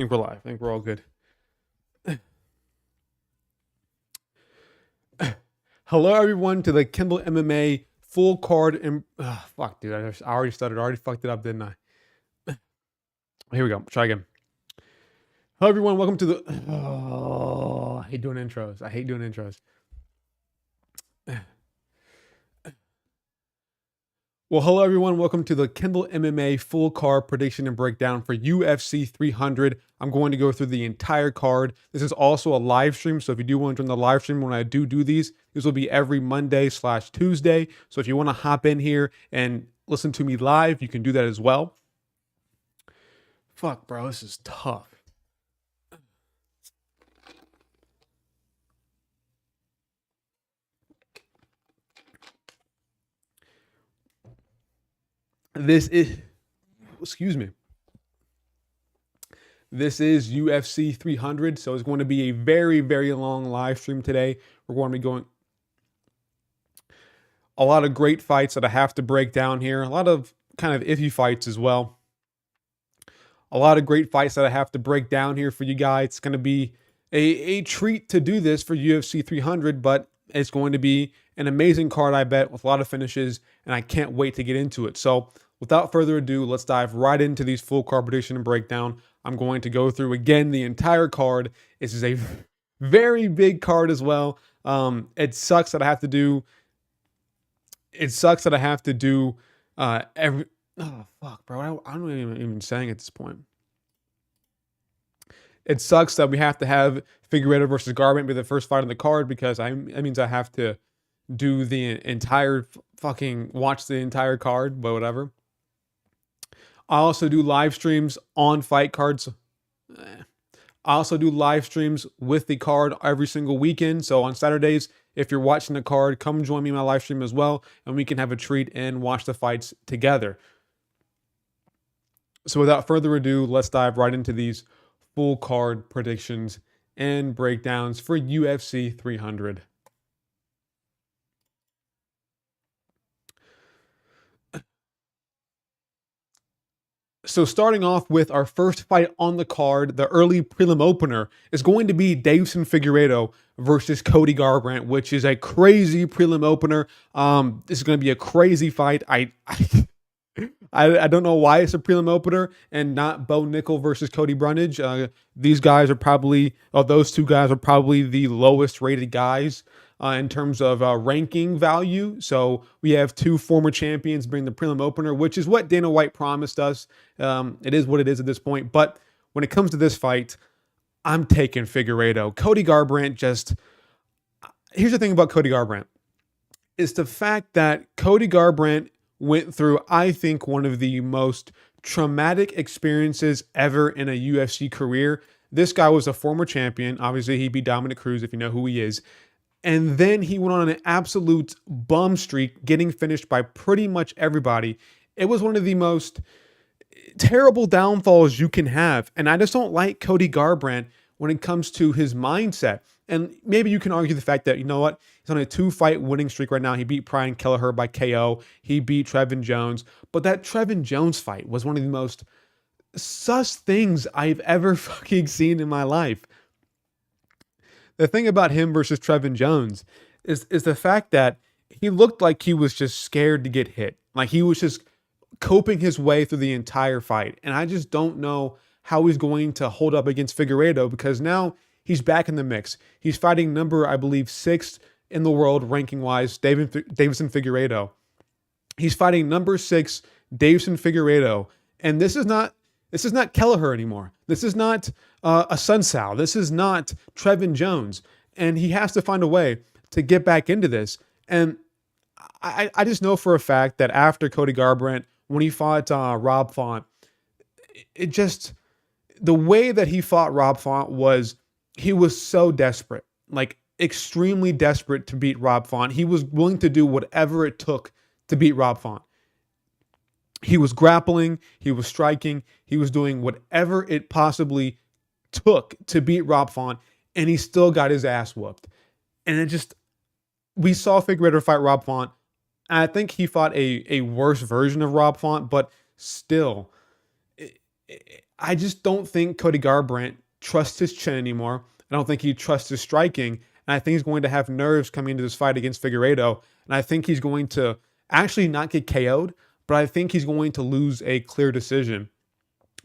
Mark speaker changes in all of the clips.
Speaker 1: think we're live. I think we're all good. Hello, everyone, to the Kindle MMA full card. And fuck, dude, I already stuttered. I already fucked it up, didn't I? Here we go. Try again. Hello, everyone. Welcome to the. Oh, I hate doing intros. I hate doing intros. Well, hello, everyone. Welcome to the Kindle MMA full card prediction and breakdown for UFC 300. I'm going to go through the entire card. This is also a live stream, so if you do want to join the live stream when I do these will be every Monday/Tuesday. So if you want to hop in here and listen to me live, you can do that as well. Fuck, bro, this is tough. This is, excuse me. This is UFC 300, so it's going to be a very, very long live stream today. We're going to be going a lot of great fights that I have to break down here. A lot of kind of iffy fights as well. A lot of great fights that I have to break down here for you guys. It's going to be a treat to do this for UFC 300, but it's going to be an amazing card, I bet, with a lot of finishes, and I can't wait to get into it. So without further ado, let's dive right into these full card prediction and breakdown. I'm going to go through again the entire card. This is a very big card as well. It sucks that I have to do. It sucks that I have to do every. Oh fuck, bro! I'm not even saying at this point. It sucks that we have to have Figueiredo versus Garbrandt be the first fight on the card because that means I have to do the entire watch the entire card, but whatever. I also do live streams on fight cards. I also do live streams with the card every single weekend. So on Saturdays, if you're watching the card, come join me in my live stream as well, and we can have a treat and watch the fights together. So without further ado, let's dive right into these full card predictions and breakdowns for UFC 300. So starting off with our first fight on the card, the early prelim opener is going to be Deiveson Figueiredo versus Cody Garbrandt, which is a crazy prelim opener. This is going to be a crazy fight. I don't know why it's a prelim opener and not Bo Nickel versus Cody Brundage. These guys are probably, those two guys are probably the lowest rated guys in terms of ranking value. So we have two former champions bring the prelim opener, which is what Dana White promised us. It is what it is at this point. But when it comes to this fight, I'm taking Figueiredo. Cody Garbrandt here's the thing about Cody Garbrandt. Is the fact that Cody Garbrandt went through, I think, one of the most traumatic experiences ever in a UFC career. This guy was a former champion. Obviously, he beat Dominic Cruz, if you know who he is. And then he went on an absolute bum streak, getting finished by pretty much everybody. It was one of the most terrible downfalls you can have. And I just don't like Cody Garbrandt when it comes to his mindset. And maybe you can argue the fact that, you know what, he's on a 2-fight winning streak right now. He beat Brian Kelleher by KO. He beat Trevin Jones. But that Trevin Jones fight was one of the most sus things I've ever fucking seen in my life. The thing about him versus Trevin Jones is the fact that he looked like he was just scared to get hit. Like he was just coping his way through the entire fight. And I just don't know how he's going to hold up against Figueiredo because now he's back in the mix. He's fighting number, I believe, 6 in the world ranking-wise, Deiveson Figueiredo. He's fighting number 6, Deiveson Figueiredo. And this is not Kelleher anymore. This is not a Sunsao. This is not Trevin Jones. And he has to find a way to get back into this. And I just know for a fact that after Cody Garbrandt, when he fought Rob Font, the way that he fought Rob Font was he was so desperate, like extremely desperate to beat Rob Font. He was willing to do whatever it took to beat Rob Font. He was grappling, he was striking, he was doing whatever it possibly took to beat Rob Font, and he still got his ass whooped. And we saw Figueiredo fight Rob Font. I think he fought a worse version of Rob Font, but still, I just don't think Cody Garbrandt trusts his chin anymore. I don't think he trusts his striking. And I think he's going to have nerves coming into this fight against Figueiredo. And I think he's going to actually not get KO'd, but I think he's going to lose a clear decision.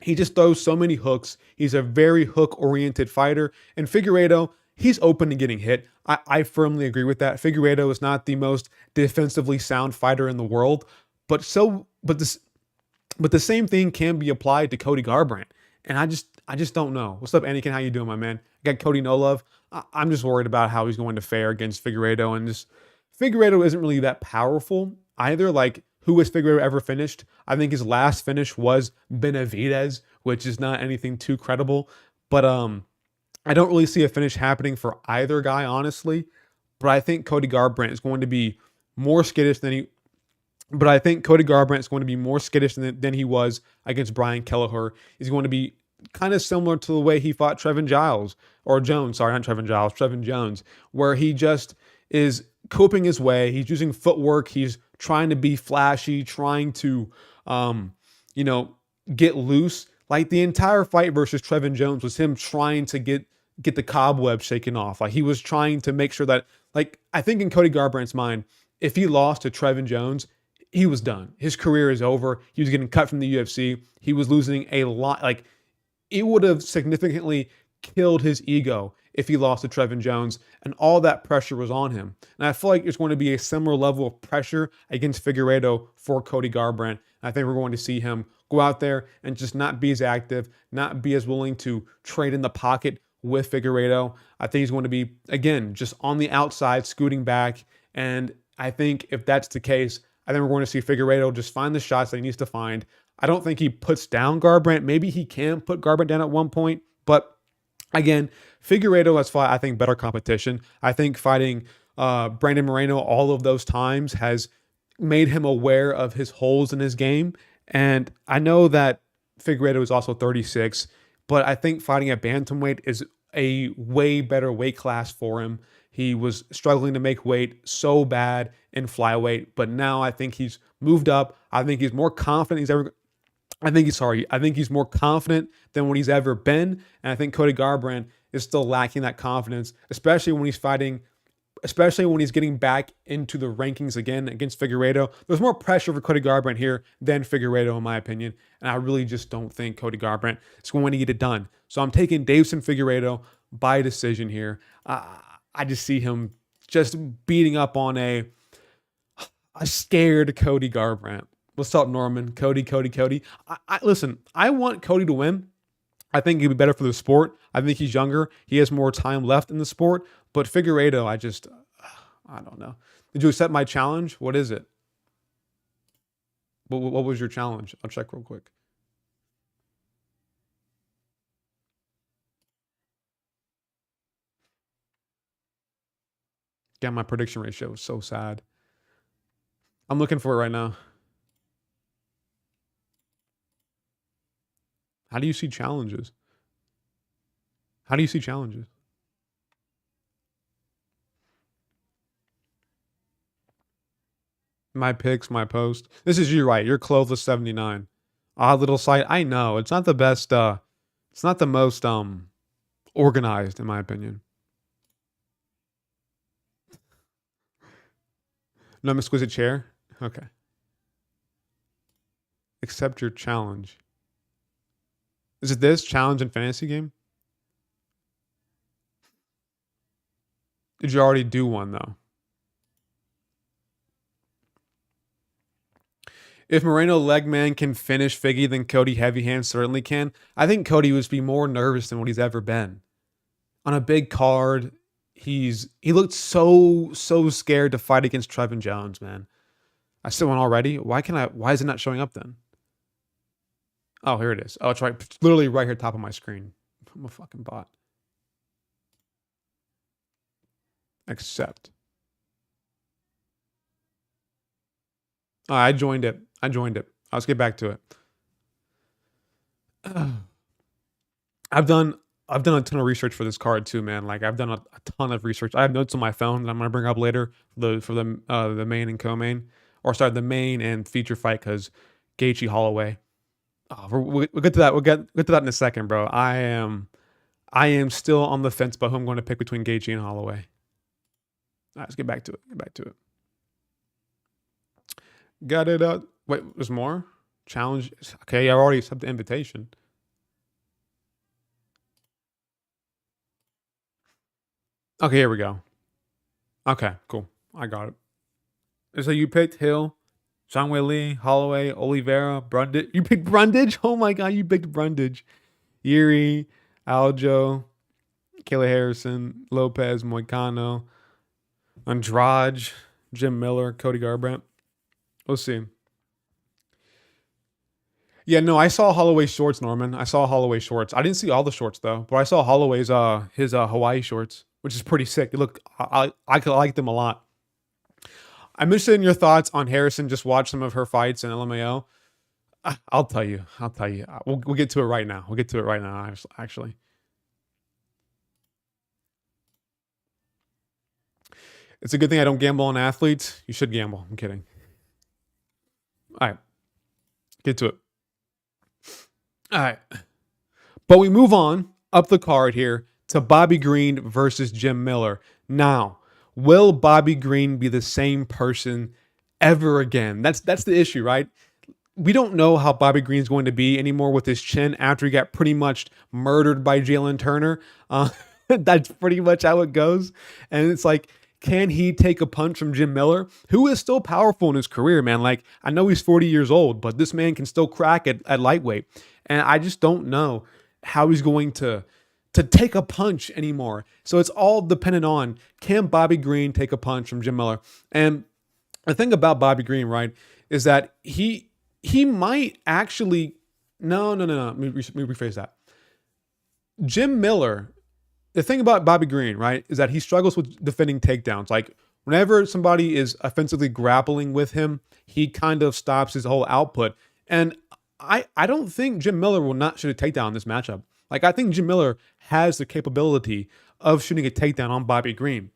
Speaker 1: He just throws so many hooks. He's a very hook-oriented fighter. And Figueiredo, he's open to getting hit. I firmly agree with that. Figueiredo is not the most defensively sound fighter in the world, but the same thing can be applied to Cody Garbrandt. And I just don't know. What's up, Anakin? How you doing, my man? I got Cody No Love. I'm just worried about how he's going to fare against Figueiredo. And just Figueiredo isn't really that powerful either. Like, who has Figueiredo ever finished? I think his last finish was Benavidez, which is not anything too credible. But I don't really see a finish happening for either guy, honestly. But I think Cody Garbrandt is going to be more skittish than he but I think Cody Garbrandt is going to be more skittish than he was against Brian Kelleher. He's going to be kind of similar to the way he fought Trevin Giles, or Jones, sorry, not Trevin Giles, Trevin Jones, where he just is coping his way. He's using footwork. He's trying to be flashy, trying to, you know, get loose. Like the entire fight versus Trevin Jones was him trying to get the cobweb shaken off. Like he was trying to make sure that, like, I think in Cody Garbrandt's mind, if he lost to Trevin Jones, he was done. His career is over. He was getting cut from the UFC. He was losing a lot. Like, it would have significantly killed his ego if he lost to Trevin Jones, and all that pressure was on him. And I feel like there's going to be a similar level of pressure against Figueiredo for Cody Garbrandt. I think we're going to see him go out there and just not be as active, not be as willing to trade in the pocket with Figueiredo. I think he's going to be, again, just on the outside, scooting back. And I think if that's the case, I think we're going to see Figueiredo just find the shots that he needs to find. I don't think he puts down Garbrandt. Maybe he can put Garbrandt down at one point, but again, Figueiredo has fought, I think, better competition. I think fighting Brandon Moreno all of those times has made him aware of his holes in his game. And I know that Figueiredo is also 36, but I think fighting at bantamweight is a way better weight class for him. He was struggling to make weight so bad in flyweight, but now I think he's moved up. I think he's more confident I think he's more confident than what he's ever been. And I think Cody Garbrandt is still lacking that confidence, especially when he's getting back into the rankings again against Figueiredo. There's more pressure for Cody Garbrandt here than Figueiredo, in my opinion. And I really just don't think Cody Garbrandt is going to get it done. So I'm taking Deiveson Figueiredo by decision here. I just see him just beating up on a scared Cody Garbrandt. What's up, Norman? Cody. Listen, I want Cody to win. I think he'd be better for the sport. I think he's younger. He has more time left in the sport. But Figueiredo, I don't know. Did you accept my challenge? What is it? What was your challenge? I'll check real quick. Yeah, my prediction ratio is so sad. I'm looking for it right now. How do you see challenges? How do you see challenges? My picks, my post. This is you, right? You're Clovis 79. Odd little site. I know. It's not the best, it's not the most organized, in my opinion. No exquisite chair? Okay. Accept your challenge. Is it this challenge and fantasy game? Did you already do one though? If Moreno Legman can finish Figgy, then Cody Heavy Hand certainly can. I think Cody would be more nervous than what he's ever been. On a big card, he looked so scared to fight against Trevin Jones, man. I still won already. Why is it not showing up then? Oh, here it is. Oh, it's right, it's literally right here, top of my screen. I'm a fucking bot. Accept. Oh, I joined it. Let's get back to it. I've done a ton of research for this card too, man. Like I've done a ton of research. I have notes on my phone that I'm gonna bring up later for the main and co-main, or sorry, the main and feature fight because Gaethje Holloway. Oh, we'll get to that. We'll get to that in a second, bro. I am still on the fence about who I'm going to pick between Gaethje and Holloway. All right, let's get back to it. Get back to it. Got it. Wait, there's more challenge. Okay, I already accepted the invitation. Okay, here we go. Okay, cool. I got it. So you picked Hill, Zhang Wei Li, Holloway, Oliveira, Brundage. You picked Brundage? Oh my god, you picked Brundage. Yuri, Aljo, Kayla Harrison, Lopez, Moicano, Andrade, Jim Miller, Cody Garbrandt. We'll see. Yeah, no, I saw Holloway shorts, Norman. I saw Holloway shorts. I didn't see all the shorts though, but I saw Holloway's his Hawaii shorts, which is pretty sick. They look I could like them a lot. I'm interested in your thoughts on Harrison. Just watch some of her fights in LMAO. I'll tell you. I'll tell you. We'll get to it right now. We'll get to it right now. Actually, it's a good thing I don't gamble on athletes. You should gamble. I'm kidding. All right, get to it. All right, but we move on up the card here to Bobby Green versus Jim Miller. Now, will Bobby Green be the same person ever again? That's the issue, right? We don't know how Bobby Green's going to be anymore with his chin after he got pretty much murdered by Jalen Turner. That's pretty much how it goes. And it's like, can he take a punch from Jim Miller, who is still powerful in his career, man? Like, I know he's 40 years old, but this man can still crack at lightweight. And I just don't know how he's going to take a punch anymore. So it's all dependent on, can Bobby Green take a punch from Jim Miller? And the thing about Bobby Green, right, is that he might actually no. Let me rephrase that. Jim Miller, the thing about Bobby Green, right, is that he struggles with defending takedowns. Like whenever somebody is offensively grappling with him, he kind of stops his whole output. And I don't think Jim Miller will not shoot a takedown in this matchup. Like I think Jim Miller has the capability of shooting a takedown on Bobby Green.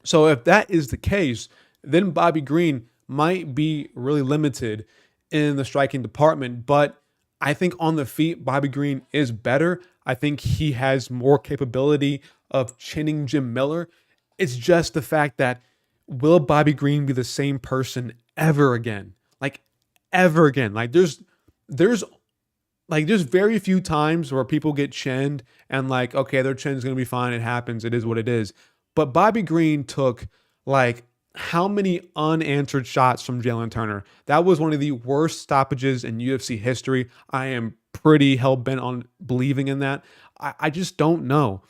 Speaker 1: So if that is the case, then Bobby Green might be really limited in the striking department. But I think on the feet, Bobby Green is better. I think he has more capability of chinning Jim Miller. It's just the fact that will Bobby Green be the same person ever again? Like ever again? There's there's very few times where people get chinned and like, okay, their chin's gonna be fine. It happens. It is what it is. But Bobby Green took like how many unanswered shots from Jalen Turner? That was one of the worst stoppages in UFC history. I am pretty hell bent on believing in that. I just don't know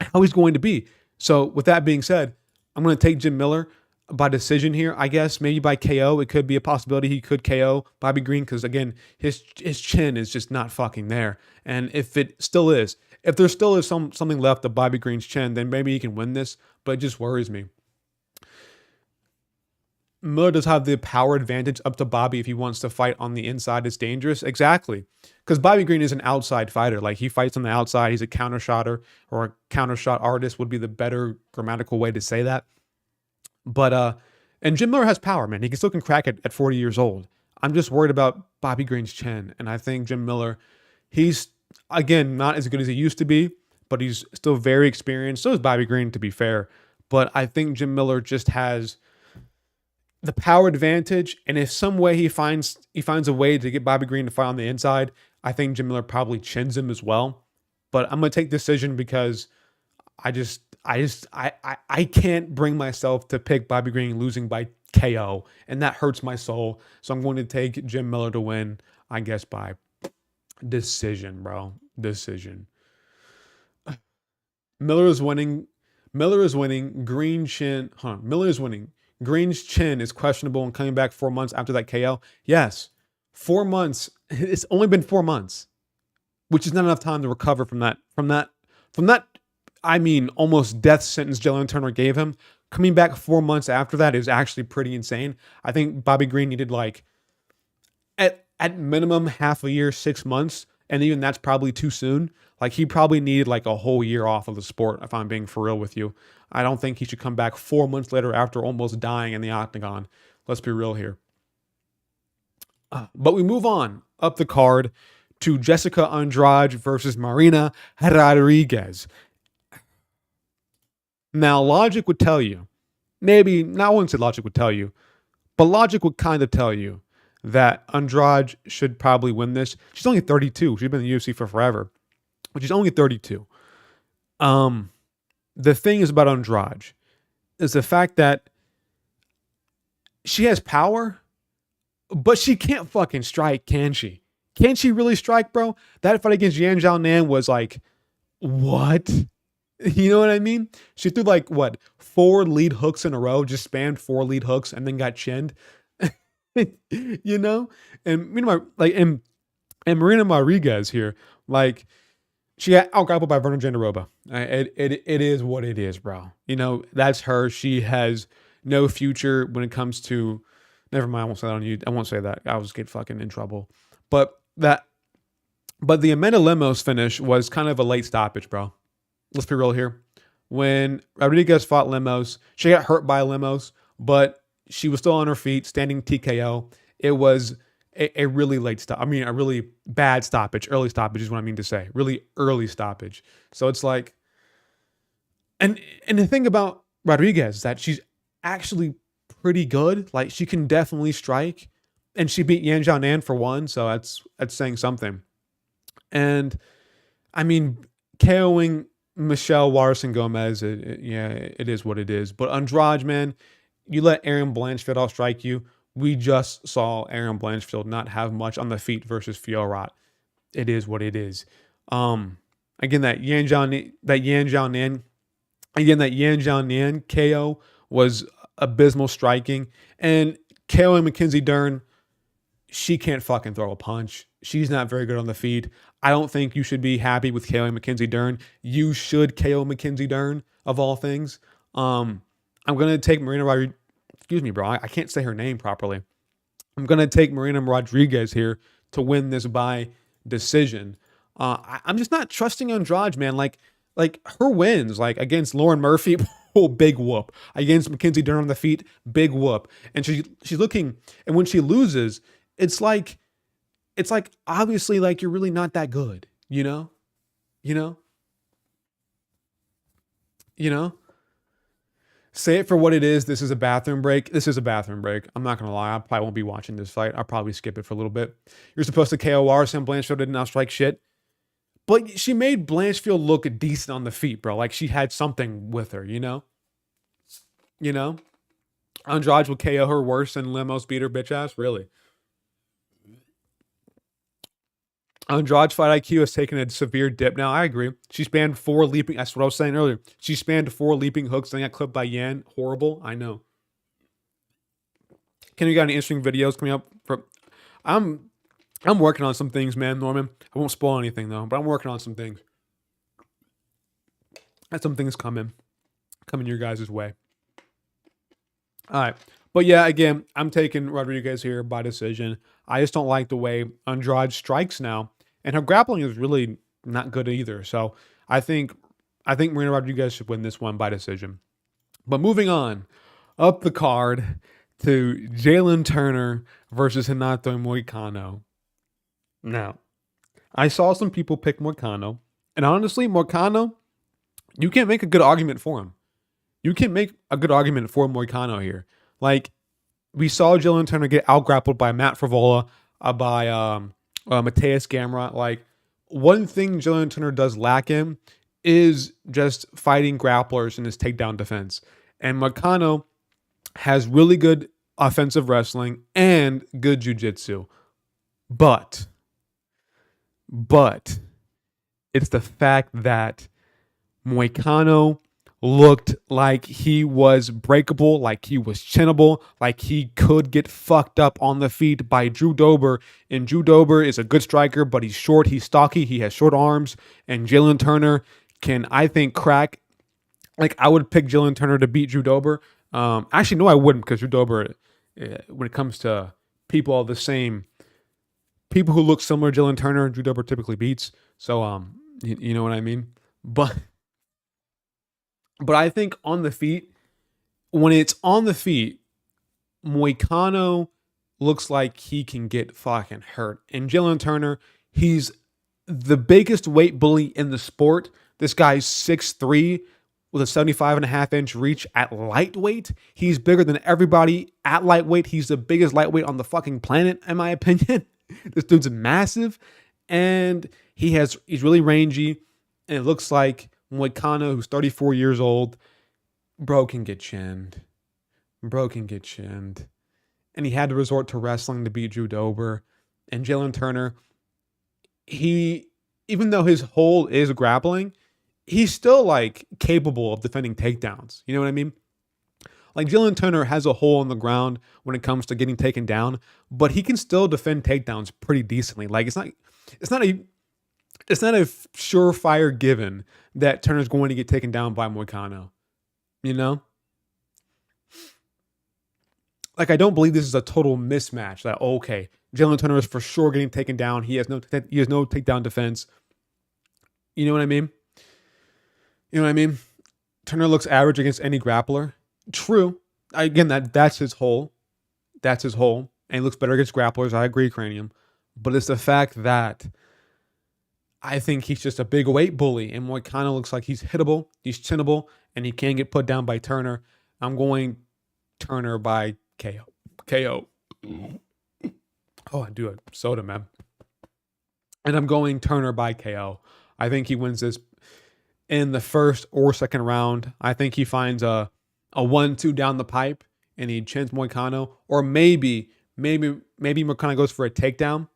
Speaker 1: how he's going to be. So with that being said, I'm going to take Jim Miller by decision here. I guess maybe by KO. It could be a possibility he could KO Bobby Green because again, his chin is just not fucking there. And if it still is, if there still is something left of Bobby Green's chin, then maybe he can win this. But it just worries me. Miller does have the power advantage up to Bobby if he wants to fight on the inside. It's dangerous. Exactly. Because Bobby Green is an outside fighter. Like he fights on the outside. He's a counter shotter or a counter shot artist would be the better grammatical way to say that. But and Jim Miller has power, man. He can still can crack it at 40 years old. I'm just worried about Bobby Green's chin. And I think Jim Miller, he's again not as good as he used to be, but he's still very experienced. So is Bobby Green, to be fair. But I think Jim Miller just has the power advantage, and if some way he finds a way to get Bobby Green to fight on the inside, I think Jim Miller probably chins him as well. But I'm gonna take decision because I can't bring myself to pick Bobby Green losing by KO, and that hurts my soul. So I'm going to take Jim Miller to win, I guess by decision, bro. Decision. Miller is winning. Miller is winning. Green chin. Miller is winning. Green's chin is questionable and coming back 4 months after that KO. Yes, 4 months. It's only been 4 months, which is not enough time to recover from that. I mean, almost death sentence Jalen Turner gave him. Coming back 4 months after that is actually pretty insane. I think Bobby Green needed like at minimum half a year, 6 months, and even that's probably too soon. Like he probably needed like a whole year off of the sport, if I'm being for real with you. I don't think he should come back 4 months later after almost dying in the octagon. Let's be real here. But we move on up the card to Jessica Andrade versus Marina Rodriguez. Now, logic would tell you, maybe, not once say logic would tell you, but logic would kind of tell you that Andrade should probably win this. She's only 32. She's been in the UFC for forever, but she's only 32. Um, the thing is about Andrade is the fact that she has power, but she can't fucking strike, can she? Can she really strike, bro? That fight against Yan Zhao Nan was like, what? You know what I mean? She threw like what, 4 lead hooks in a row, just spammed 4 lead hooks and then got chinned. You know? And meanwhile, like and Marina Rodriguez here, like she got outgrappled by Vernon Jandaroba. It is what it is, bro. You know, that's her. She has no future when it comes to. Never mind. I won't say that on you. I won't say that. I will just get fucking in trouble. But the Amanda Lemos finish was kind of a late stoppage, bro. Let's be real here. When Rodriguez fought Lemos, she got hurt by Lemos, but she was still on her feet, standing TKO. It was a really late stop. I mean, a really bad stoppage. Early stoppage is what I mean to say. Really early stoppage. So it's like, and the thing about Rodriguez is that she's actually pretty good. Like she can definitely strike, and she beat Yan Zhao Nan for one. So that's saying something. And I mean, KOing Michelle Watterson Gomez, it is what it is. But Andrade, man, you let Aaron Blanchfield outstrike you. We just saw Aaron Blanchfield not have much on the feet versus Fiorat. It is what it is. Again, that Yan Zhao Nan KO was abysmal striking. And KO and Mackenzie Dern, she can't fucking throw a punch. She's not very good on the feet. I don't think you should be happy with KO Mackenzie Dern. You should KO Mackenzie Dern, of all things. I'm going to take Marina Rodriguez. Excuse me, bro. I can't say her name properly. I'm going to take Marina Rodriguez here to win this by decision. I'm just not trusting Andrade, man. Like her wins, like against Lauren Murphy, oh, big whoop. Against Mackenzie Dern on the feet, big whoop. And she's looking, and when she loses, it's like obviously like you're really not that good, you know? You know? You know? Say it for what it is. This is a bathroom break. This is a bathroom break. I'm not going to lie. I probably won't be watching this fight. I'll probably skip it for a little bit. You're supposed to KO Larson. Blanchfield did not strike shit. But she made Blanchfield look decent on the feet, bro. Like she had something with her, you know? You know? Andrade will KO her worse than Lemos beat her bitch ass? Really? Andrade's fight IQ has taken a severe dip now. I agree. She spanned 4 leaping. That's what I was saying earlier. She spanned 4 leaping hooks, then got clipped by Yan. Horrible. I know. Can you got any interesting videos coming up? I'm working on some things, man, Norman. I won't spoil anything though, but I'm working on some things. Got some things coming your guys' way. All right. But yeah, again, I'm taking Rodriguez here by decision. I just don't like the way Andrade strikes now. And her grappling is really not good either. So I think Marina Rodriguez should win this one by decision. But moving on, up the card to Jalen Turner versus Renato Moicano. Now, I saw some people pick Moicano. And honestly, Moicano, you can't make a good argument for him. You can make a good argument for Moicano here. Like, we saw Jalen Turner get outgrappled by Matt Frivola, by Mateus Gamrot. Like, one thing Jalen Turner does lack in is just fighting grapplers in his takedown defense. And Moicano has really good offensive wrestling and good jiu-jitsu. But it's the fact that Moicano looked like he was breakable, like he was chinnable, like he could get fucked up on the feet by Drew Dober. And Drew Dober is a good striker, but he's short, he's stocky, he has short arms. And Jalen Turner can, I think, crack. Like, I would pick Jalen Turner to beat Drew Dober. Actually, no, I wouldn't, because Drew Dober, when it comes to people of the same, people who look similar to Jalen Turner, Drew Dober typically beats. So, you know what I mean? But I think on the feet, when it's on the feet, Moicano looks like he can get fucking hurt. And Jalen Turner, he's the biggest weight bully in the sport. This guy's 6'3" with a 75.5-inch reach at lightweight. He's bigger than everybody at lightweight. He's the biggest lightweight on the fucking planet, in my opinion. This dude's massive, and he's really rangy. And it looks like Moicano, who's 34 years old, bro can get chinned. Bro can get chinned. And he had to resort to wrestling to beat Drew Dober. And Jalen Turner, even though his hold is grappling, he's still like capable of defending takedowns. You know what I mean? Like Jalen Turner has a hole in the ground when it comes to getting taken down, but he can still defend takedowns pretty decently. Like it's not a surefire given that Turner's going to get taken down by Moicano. You know? Like, I don't believe this is a total mismatch. That, okay, Jalen Turner is for sure getting taken down. He has no takedown defense. You know what I mean? You know what I mean? Turner looks average against any grappler. True. Again, that's his hole. That's his hole. And he looks better against grapplers. I agree, Cranium. But it's the fact that I think he's just a big weight bully. And Moicano looks like he's hittable, he's chinnable, and he can get put down by Turner. I'm going Turner by KO. KO. Oh, I do a soda, man. And I'm going Turner by KO. I think he wins this in the first or second round. I think he finds a 1-2 down the pipe and he chins Moicano. Or maybe Moicano goes for a takedown.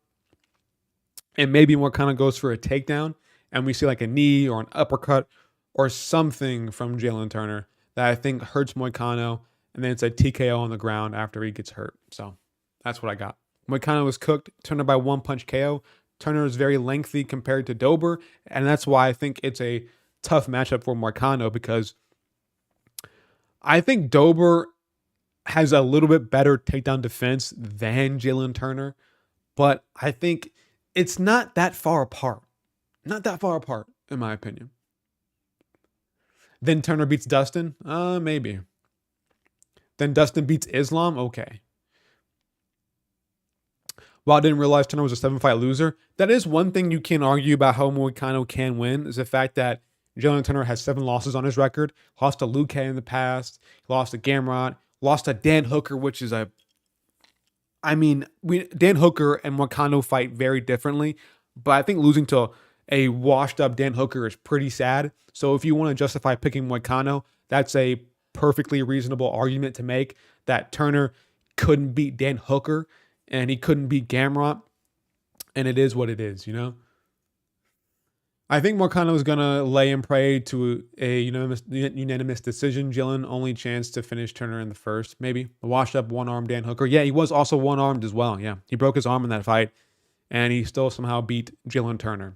Speaker 1: And maybe Moicano goes for a takedown. And we see like a knee or an uppercut or something from Jalen Turner that I think hurts Moicano. And then it's a TKO on the ground after he gets hurt. So that's what I got. Moicano was cooked. Turner by one punch KO. Turner is very lengthy compared to Dober. And that's why I think it's a tough matchup for Moicano, because I think Dober has a little bit better takedown defense than Jalen Turner. But I think it's not that far apart. Not that far apart, in my opinion. Then Turner beats Dustin? Maybe. Then Dustin beats Islam? Okay. Well, I didn't realize Turner was a 7-fight loser. That is one thing you can argue about how Moicano can win, is the fact that Jalen Turner has 7 losses on his record. Lost to Luque in the past. Lost to Gamrot. Lost to Dan Hooker, which is Dan Hooker and Moicano fight very differently. But I think losing to a washed-up Dan Hooker is pretty sad. So if you want to justify picking Moicano, that's a perfectly reasonable argument to make, that Turner couldn't beat Dan Hooker and he couldn't beat Gamrot, and it is what it is, you know? I think Moicano is going to lay and pray to a unanimous decision. Jalen only chance to finish Turner in the first, maybe. A washed-up one-armed Dan Hooker. Yeah, he was also one-armed as well, yeah. He broke his arm in that fight, and he still somehow beat Jalen Turner.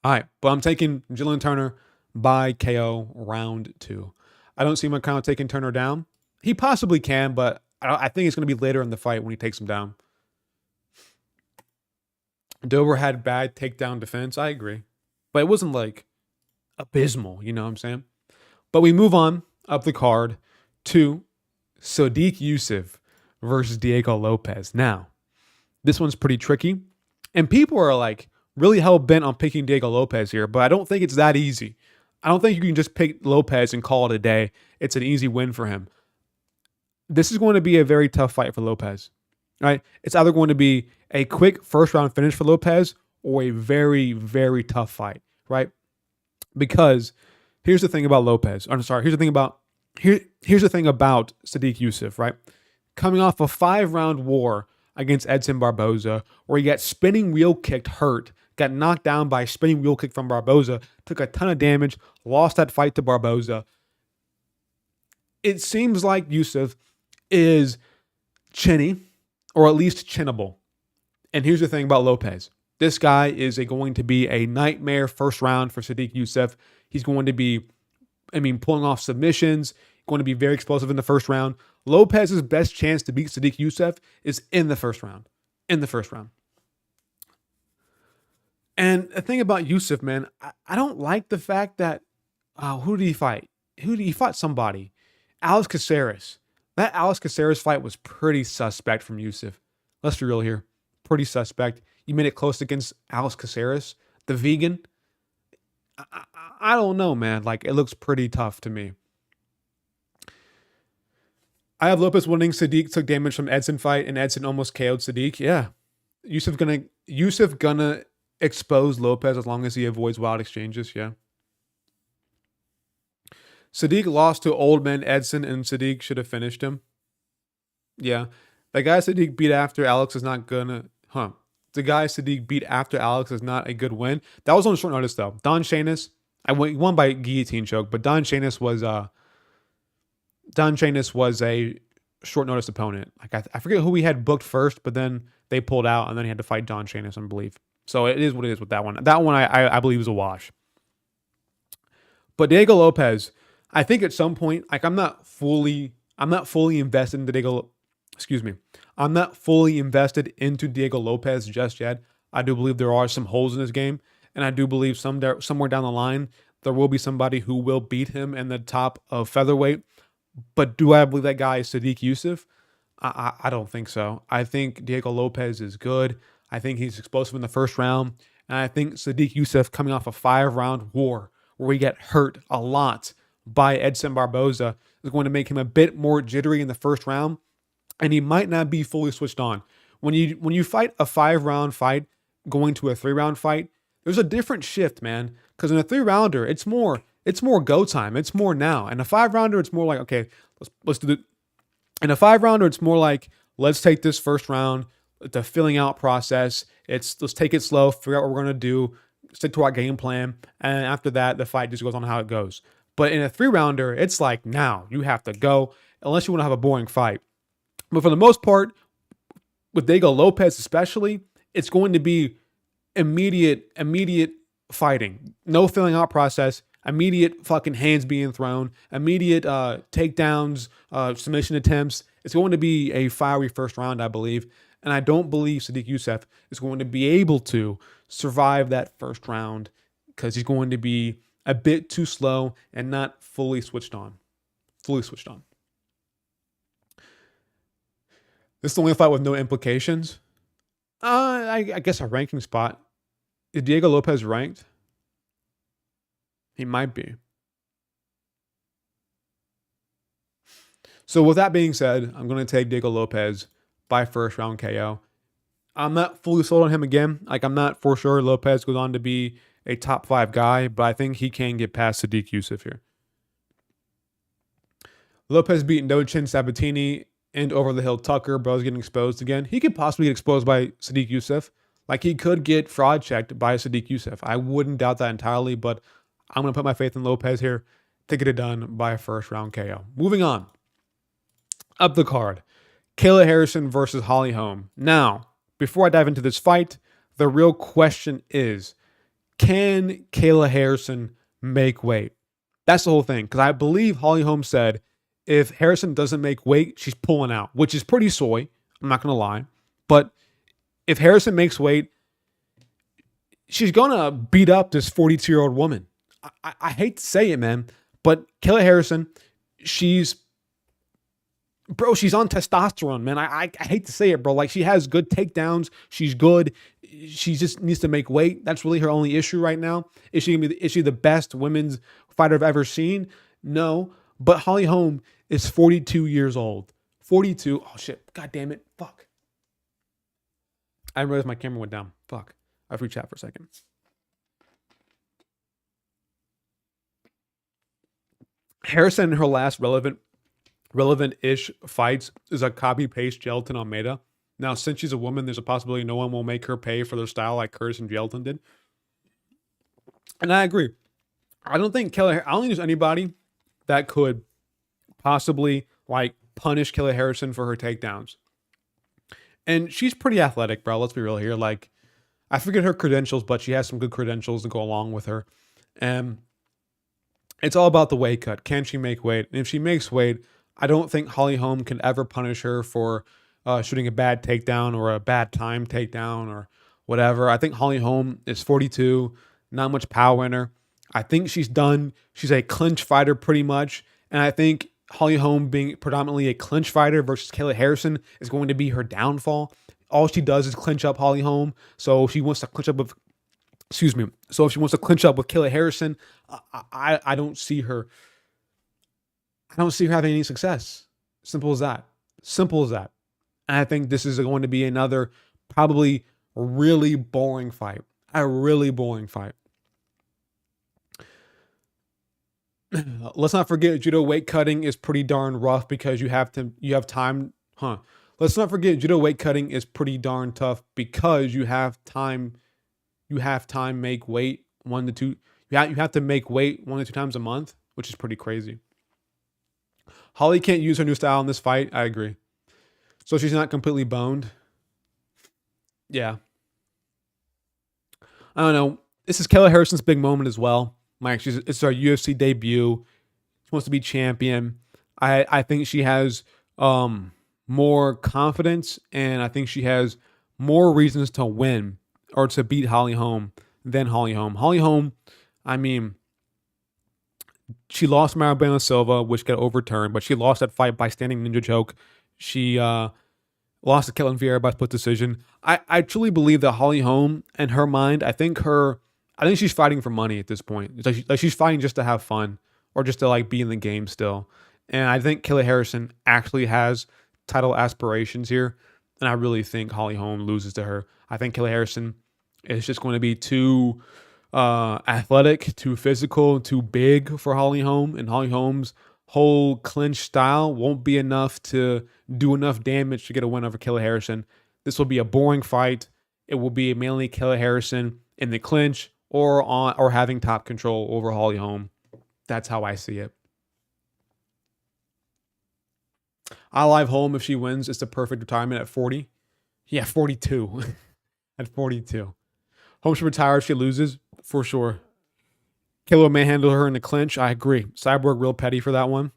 Speaker 1: All right, but I'm taking Jalen Turner by KO round 2. I don't see Moicano taking Turner down. He possibly can, but I think it's going to be later in the fight when he takes him down. Dober had bad takedown defense. I agree. But it wasn't like abysmal, you know what I'm saying? But we move on up the card to Sodiq Yusuff versus Diego Lopez. Now, this one's pretty tricky. And people are like really hell-bent on picking Diego Lopez here, but I don't think it's that easy. I don't think you can just pick Lopez and call it a day. It's an easy win for him. This is going to be a very tough fight for Lopez, right? It's either going to be a quick first-round finish for Lopez or a very, very tough fight, right? Because here's the thing about Lopez. I'm sorry. Here's the thing about Sodiq Yusuff, right? Coming off a 5-round war against Edson Barboza, where he got spinning wheel kicked, hurt, got knocked down by a spinning wheel kick from Barboza, took a ton of damage, lost that fight to Barboza. It seems like Yusuff is chinny, or at least chinnable. And here's the thing about Lopez. This guy is going to be a nightmare first round for Sodiq Yusuff. He's going to be, pulling off submissions, going to be very explosive in the first round. Lopez's best chance to beat Sodiq Yusuff is in the first round. In the first round. And the thing about Yusuff, man, I don't like the fact that, who did he fight? He fought somebody. Alex Caceres. That Alex Caceres fight was pretty suspect from Yusuf. Let's be real here. Pretty suspect. You made it close against Alex Caceres, the vegan. I don't know, man. Like, it looks pretty tough to me. I have Lopez winning. Sadiq took damage from Edson fight, and Edson almost KO'd Sadiq. Yeah. Yusuf gonna expose Lopez as long as he avoids wild exchanges. Yeah. Sadiq lost to old man Edson, and Sadiq should have finished him. Yeah. The guy Sadiq beat after Alex is not gonna. The guy Sadiq beat after Alex is not a good win. That was on short notice though. Don Shanis, he won by guillotine choke, but Don Shanis was a short notice opponent. Like I forget who we had booked first, but then they pulled out, and then he had to fight Don Shanis, I believe. So it is what it is with that one. That one I believe is a wash. But Diego Lopez, I think at some point, like I'm not fully invested into Diego. Excuse me. I'm not fully invested into Diego Lopez just yet. I do believe there are some holes in his game, and I do believe somewhere down the line there will be somebody who will beat him in the top of featherweight. But do I believe that guy is Sadiq Yusuf? I don't think so. I think Diego Lopez is good. I think he's explosive in the first round. And I think Sadiq Yusuf, coming off a 5-round war where he get hurt a lot by Edson Barboza, is going to make him a bit more jittery in the first round. And he might not be fully switched on. When you fight a 5-round fight going to a 3-round fight, there's a different shift, man. Because in a 3-rounder, it's more go time. It's more now. And a 5-rounder, it's more like, okay, let's do it. In a 5-rounder, it's more like, let's take this first round, the filling out process. Let's take it slow, figure out what we're going to do, stick to our game plan. And after that, the fight just goes on how it goes. But in a 3-rounder, it's like, now you have to go, unless you want to have a boring fight. But for the most part, with Diego Lopez especially, it's going to be immediate fighting. No filling out process. Immediate fucking hands being thrown. Immediate takedowns, submission attempts. It's going to be a fiery first round, I believe. And I don't believe Sadiq Yusuf is going to be able to survive that first round because he's going to be a bit too slow and not fully switched on. This is the only fight with no implications. I guess a ranking spot. Is Diego Lopez ranked? He might be. So with that being said, I'm going to take Diego Lopez by first round KO. I'm not fully sold on him again. Like, I'm not for sure Lopez goes on to be a top 5 guy, but I think he can get past Sadiq Yusuf here. Lopez beat Dochin Sabatini and Over the Hill Tucker. Bro's getting exposed again. He could possibly get exposed by Sadiq Yusuf. Like, he could get fraud checked by Sadiq Yusuf. I wouldn't doubt that entirely, but I'm going to put my faith in Lopez here to get it done by a first round KO. Moving on. Up the card. Kayla Harrison versus Holly Holm. Now, before I dive into this fight, the real question is, can Kayla Harrison make weight? That's the whole thing. Because I believe Holly Holm said if Harrison doesn't make weight, she's pulling out, which is pretty soy. I'm not going to lie. But if Harrison makes weight, she's going to beat up this 42-year-old woman. I hate to say it, man, but Kayla Harrison, she's on testosterone, man. I hate to say it, bro. Like, she has good takedowns. She's good. She just needs to make weight. That's really her only issue right now. Is she the best women's fighter I've ever seen? No. But Holly Holm is 42 years old. 42. Oh, shit. God damn it. Fuck. I didn't realize my camera went down. Fuck. I have to chat for a second. Harrison, in her last relevant-ish fights, is a copy-paste Gelatin Almeida. Now, since she's a woman, there's a possibility no one will make her pay for their style like Curtis and Gelatin did. And I agree. I don't think I don't think there's anybody that could possibly, like, punish Kayla Harrison for her takedowns. And she's pretty athletic, bro. Let's be real here. Like, I forget her credentials, but she has some good credentials to go along with her. And it's all about the weight cut. Can she make weight? And if she makes weight, I don't think Holly Holm can ever punish her for shooting a bad takedown or a bad time takedown or whatever. I think Holly Holm is 42, not much power in her. I think she's done. She's a clinch fighter pretty much. And I think Holly Holm being predominantly a clinch fighter versus Kayla Harrison is going to be her downfall. All she does is clinch up Holly Holm. So if she wants to clinch up with, excuse me. So if she wants to clinch up with Kayla Harrison, I don't see her. I don't see her having any success. Simple as that. Simple as that. And I think this is going to be another probably really boring fight. A really boring fight. Let's not forget judo weight cutting is pretty darn rough because you have time. Let's not forget judo weight cutting is pretty darn tough because you have time. You have time make weight 1 to 2. You have to make weight 1 to 2 times a month, which is pretty crazy. Holly can't use her new style in this fight. I agree. So she's not completely boned. Yeah. I don't know. This is Kayla Harrison's big moment as well. It's our UFC debut. She wants to be champion. I think she has more confidence, and I think she has more reasons to win or to beat Holly Holm than Holly Holm. Holly Holm, I mean, she lost Maribela Silva, which got overturned, but she lost that fight by standing ninja choke. She lost to Ketlen Vieira by split decision. I truly believe that Holly Holm, in her mind, I think she's fighting for money at this point. It's like she's fighting just to have fun or just to like be in the game still. And I think Kayla Harrison actually has title aspirations here. And I really think Holly Holm loses to her. I think Kayla Harrison is just going to be too athletic, too physical, too big for Holly Holm. And Holly Holm's whole clinch style won't be enough to do enough damage to get a win over Kayla Harrison. This will be a boring fight. It will be mainly Kayla Harrison in the clinch or having top control over Holly Holm. That's how I see it. I live Holm if she wins. It's the perfect retirement at 40. Yeah, 42. At 42. Holm should retire if she loses, for sure. Kayla may handle her in the clinch. I agree. Cyborg real petty for that one.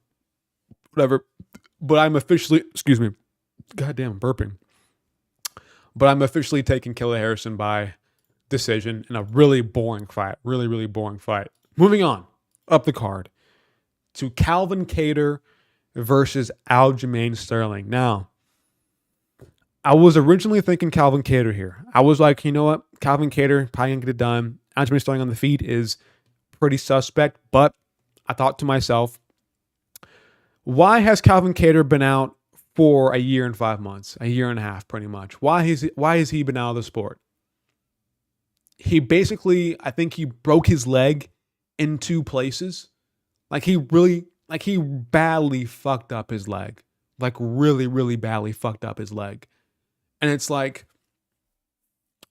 Speaker 1: Whatever. But I'm officially, excuse me. Goddamn, I'm burping. But I'm officially taking Kayla Harrison by decision in a really boring fight. Really, really boring fight. Moving on up the card to Calvin Kattar versus Aljamain Sterling. Now, I was originally thinking Calvin Kattar here. I was like, you know what? Calvin Kattar probably gonna get it done. Aljamain Sterling on the feet is pretty suspect, but I thought to myself, why has Calvin Kattar been out for a year and 5 months, a year and a half, pretty much? Why has he been out of the sport? He basically, I think he broke his leg in 2 places. He badly fucked up his leg. Like really, really badly fucked up his leg. And it's like,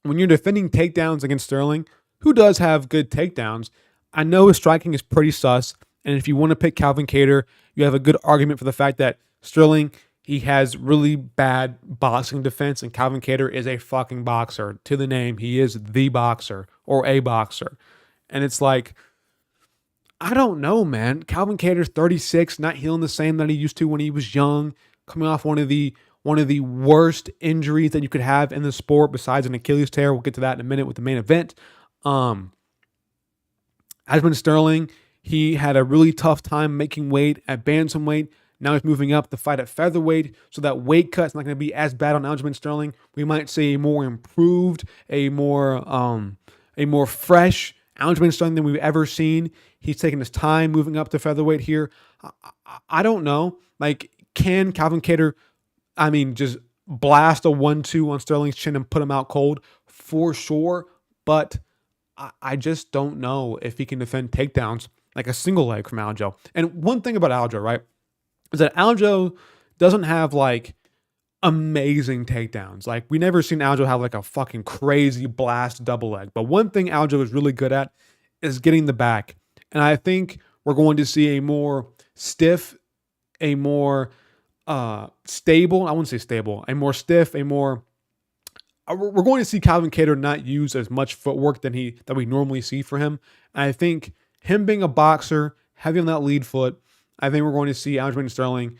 Speaker 1: when you're defending takedowns against Sterling, who does have good takedowns, I know his striking is pretty sus. And if you want to pick Calvin Kattar, you have a good argument for the fact that Sterling, he has really bad boxing defense, and Calvin Kattar is a fucking boxer. To the name, he is the boxer or a boxer. And it's like, I don't know, man. Calvin Kattar's 36, not healing the same that he used to when he was young, coming off one of the worst injuries that you could have in the sport besides an Achilles tear. We'll get to that in a minute with the main event. Aljamain Sterling, he had a really tough time making weight at bantamweight. Now he's moving up the fight at featherweight, so that weight cut's not going to be as bad on Aljamain Sterling. We might see a more improved, a more fresh Aljamain Sterling than we've ever seen. He's taking his time moving up to featherweight here. I don't know. Can Calvin Kattar, just blast a 1-2 on Sterling's chin and put him out cold? For sure. But I just don't know if he can defend takedowns like a single leg from Aljo. And one thing about Aljo, right, is that Aljo doesn't have amazing takedowns. We never seen Aljo have a fucking crazy blast double leg. But one thing Aljo is really good at is getting the back. And I think we're going to see a more stiff, a more stable, I wouldn't say stable, a more stiff, we're going to see Calvin Kattar not use as much footwork that we normally see for him. And I think him being a boxer, heavy on that lead foot, I think we're going to see Aljamain Sterling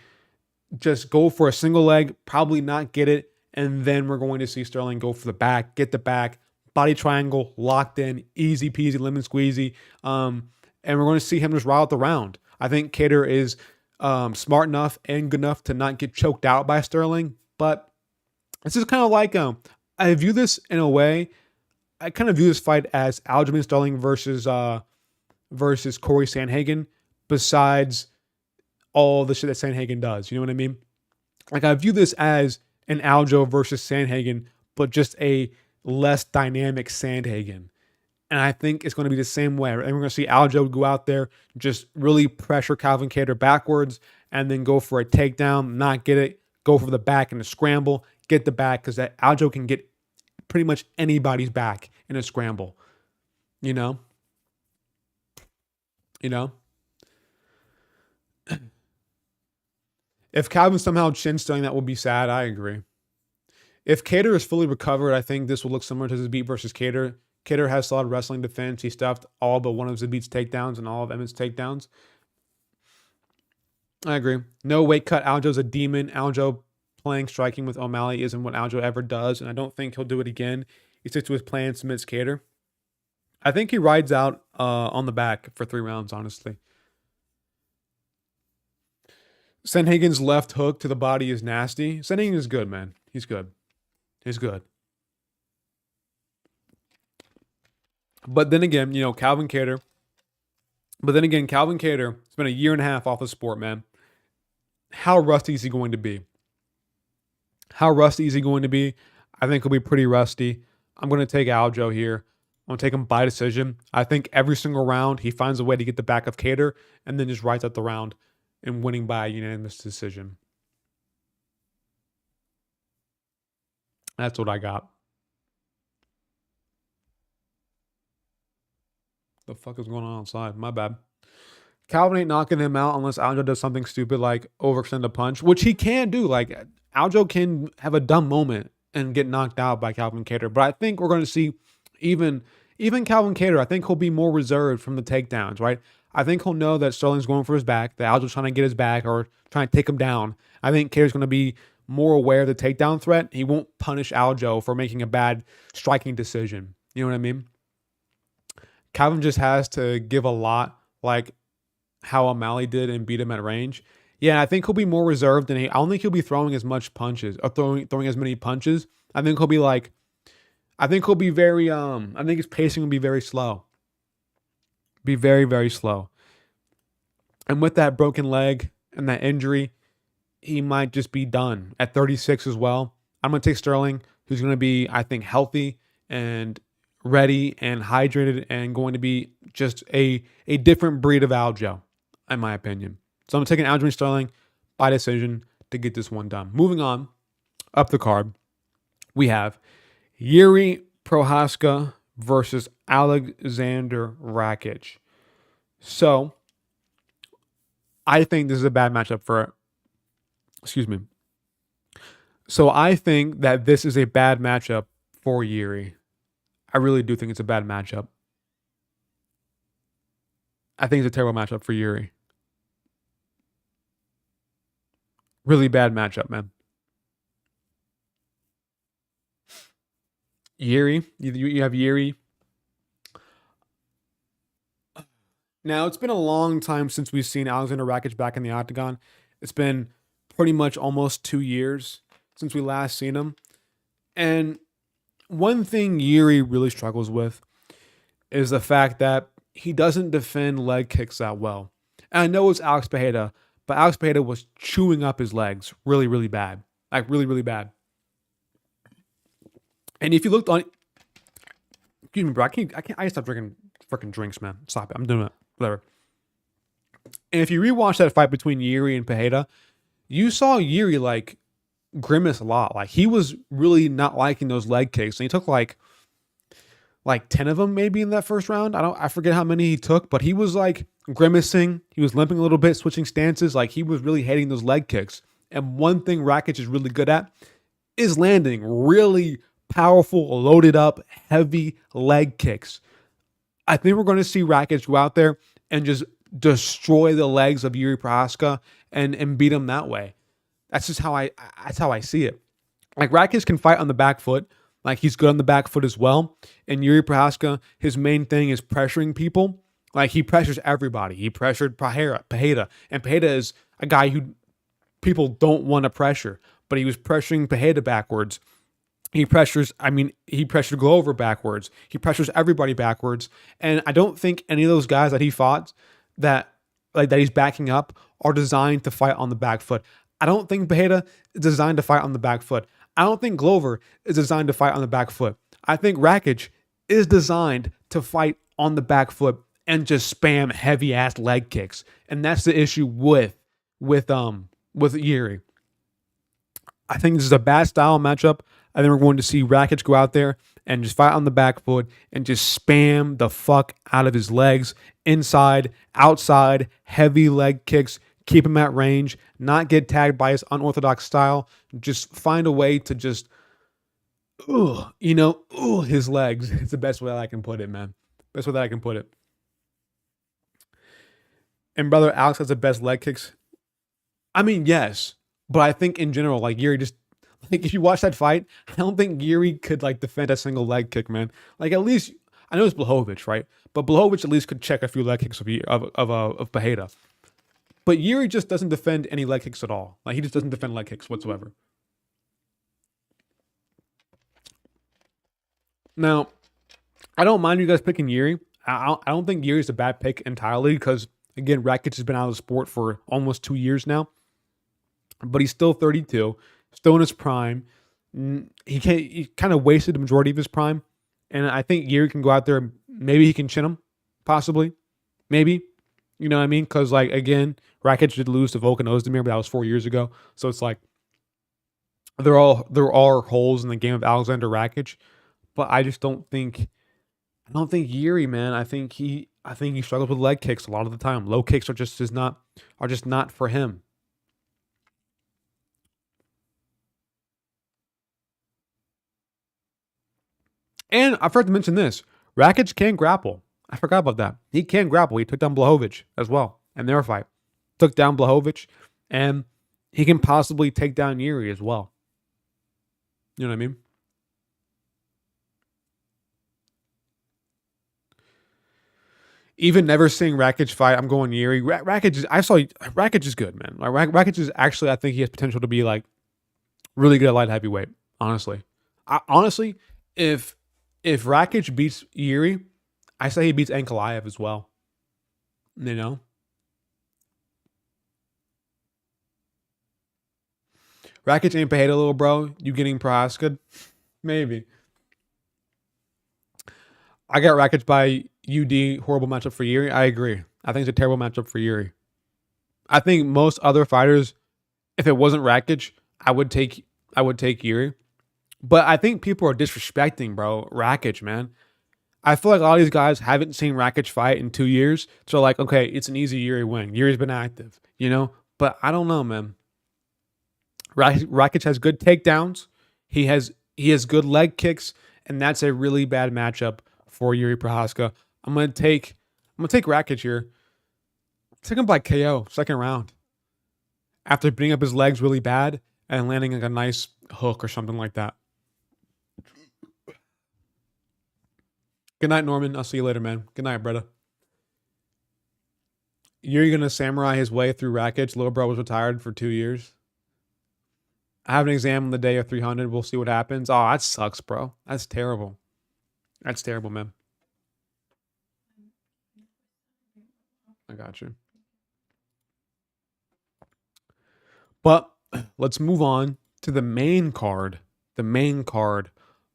Speaker 1: just go for a single leg, probably not get it, and then we're going to see Sterling go for the back, get the back, body triangle, locked in, easy peasy, lemon squeezy, and we're going to see him just route the round. I think Kattar is smart enough and good enough to not get choked out by Sterling. But this is kind of like I view this in a way. I kind of view this fight as Aljamain Sterling versus Corey Sandhagen. Besides all the shit that Sandhagen does, you know what I mean? Like I view this as an Aljo versus Sandhagen, but just a less dynamic Sandhagen. And I think it's going to be the same way. And we're going to see Aljo go out there, just really pressure Calvin Kattar backwards, and then go for a takedown, not get it, go for the back in a scramble, get the back, because that Aljo can get pretty much anybody's back in a scramble. You know? If Calvin somehow chin Sterling, that would be sad. I agree. If Kattar is fully recovered, I think this will look similar to Zabit versus Kattar. Kattar has solid wrestling defense. He stuffed all but one of Zabit's takedowns and all of Emmett's takedowns. I agree. No weight cut. Aljo's a demon. Aljo playing striking with O'Malley isn't what Aljo ever does, and I don't think he'll do it again. He sticks to his plan, submits Kattar. I think he rides out on the back for 3 rounds, honestly. Sandhagen's left hook to the body is nasty. Sandhagen is good, man. He's good. But then again, Calvin Kattar. It's been a year and a half off the sport, man. How rusty is he going to be? I think he'll be pretty rusty. I'm going to take Aljo here. I'm going to take him by decision. I think every single round he finds a way to get the back of Kattar and then just rides out the round and winning by a unanimous decision. That's what I got. The fuck is going on outside? My bad. Calvin ain't knocking him out unless Aljo does something stupid like overextend a punch, which he can do. Like Aljo can have a dumb moment and get knocked out by Calvin Kattar. But I think we're going to see even Calvin Kattar, I think he'll be more reserved from the takedowns, right? I think he'll know that Sterling's going for his back, that Aljo's trying to get his back or trying to take him down. I think Kattar's going to be more aware of the takedown threat. He won't punish Aljo for making a bad striking decision. You know what I mean? Calvin just has to give a lot, like how O'Malley did and beat him at range. Yeah, I think he'll be more reserved, and I don't think he'll be throwing as much punches or throwing as many punches. I think he'll be very. I think his pacing will be very slow. Be very, very slow. And with that broken leg and that injury, he might just be done at 36 as well. I'm going to take Sterling, who's going to be, I think, healthy and ready and hydrated and going to be just a different breed of Aljo, in my opinion. So I'm taking Aljamain Sterling by decision to get this one done. Moving on, up the card, we have Jiri Prochazka versus Alexander Rakic. So I think this is a bad matchup So I think that this is a bad matchup for Jiri. I really do think it's a bad matchup. I think it's a terrible matchup for Jiri. Really bad matchup, man. Jiri, you have Jiri. Now, it's been a long time since we've seen Alexander Rakic back in the octagon. It's been pretty much almost 2 years since we last seen him. And one thing Jiri really struggles with is the fact that he doesn't defend leg kicks that well. And I know it's Alex Pereira, but Alex Pereira was chewing up his legs really, really bad. Like really, really bad. And if you looked on, excuse me, bro, I can't stop drinking freaking drinks, man. Stop it. I'm doing it. Whatever. And if you rewatch that fight between Jiri and Pereira, you saw Jiri like grimace a lot. Like he was really not liking those leg kicks. And he took like 10 of them maybe in that first round. I forget how many he took, but he was like grimacing. He was limping a little bit, switching stances. Like he was really hating those leg kicks. And one thing Rakic is really good at is landing really powerful, loaded up, heavy leg kicks. I think we're going to see Rakic go out there and just destroy the legs of Jiri Prochazka and beat him that way. That's just how I see it. Like Rakic can fight on the back foot. Like he's good on the back foot as well. And Jiri Prochazka, his main thing is pressuring people. Like he pressures everybody. He pressured Pereira. And Pereira is, a guy who people don't want to pressure, but he was pressuring Pereira backwards. He pressured Glover backwards. He pressures everybody backwards. And I don't think any of those guys that he fought that that he's backing up are designed to fight on the back foot. I don't think Pereira is designed to fight on the back foot. I don't think Glover is designed to fight on the back foot. I think Rakic is designed to fight on the back foot and just spam heavy ass leg kicks. And that's the issue with Yuri. I think this is a bad style matchup. I think we're going to see Rakic go out there and just fight on the back foot and just spam the fuck out of his legs, inside, outside, heavy leg kicks, keep him at range, not get tagged by his unorthodox style, just find a way to just, his legs. It's the best way that I can put it, man. Best way that I can put it. And brother Alex has the best leg kicks. I mean, yes, but I think in general, like Yuri just, like if you watch that fight, I don't think Yuri could like defend a single leg kick, man. Like at least I know it's Blachowicz, right? But Blachowicz at least could check a few leg kicks of Pereira. But Yuri just doesn't defend any leg kicks at all. Like he just doesn't defend leg kicks whatsoever. Now, I don't mind you guys picking Yuri. I don't think Yuri's a bad pick entirely because again, Rakic has been out of the sport for almost 2 years now. But he's still 32, still in his prime. He kind of wasted the majority of his prime. And I think Yuri can go out there and maybe he can chin him, possibly. Maybe. You know what I mean? Because, like, again, Rakic did lose to Volkan Ozdemir, but that was 4 years ago. So it's like there are holes in the game of Alexander Rakic. But I just don't think Yuri, man. I think he struggles with leg kicks a lot of the time. Low kicks are just not for him. And I forgot to mention this. Rakic can grapple. I forgot about that. He can grapple. He took down Blachowicz as well in their fight. Took down Blachowicz, and he can possibly take down Yuri as well. You know what I mean? Even never seeing Rakic fight, I'm going Yuri. Rakic is good, man. Like Rakic is actually, I think he has potential to be like really good at light heavyweight. Honestly, if Rakic beats Yuri, I say he beats Ankalaev as well. You know? Rakic ain't Pereira, little bro. You getting Prohaska? Maybe. I got Rakic by UD. Horrible matchup for Yuri. I agree. I think it's a terrible matchup for Yuri. I think most other fighters, if it wasn't Rakic, I would take Yuri. But I think people are disrespecting, bro, Rakic, man. I feel like a lot of these guys haven't seen Rakic fight in 2 years. So like, okay, it's an easy Yuri win. Yuri's been active, you know? But I don't know, man. Rakic has good takedowns. He has good leg kicks, and that's a really bad matchup for Yuri Prohaska. I'm gonna take Rakic here. Take him by KO, second round. After beating up his legs really bad and landing like a nice hook or something like that. Good night, Norman. I'll see you later, man. Good night, brother. You're gonna samurai his way through Rakic. Little bro was retired for 2 years. I have an exam on the day of 300. We'll see what happens. Oh, that sucks, bro. That's terrible. That's terrible, man. I got you. But let's move on to the main card. The main card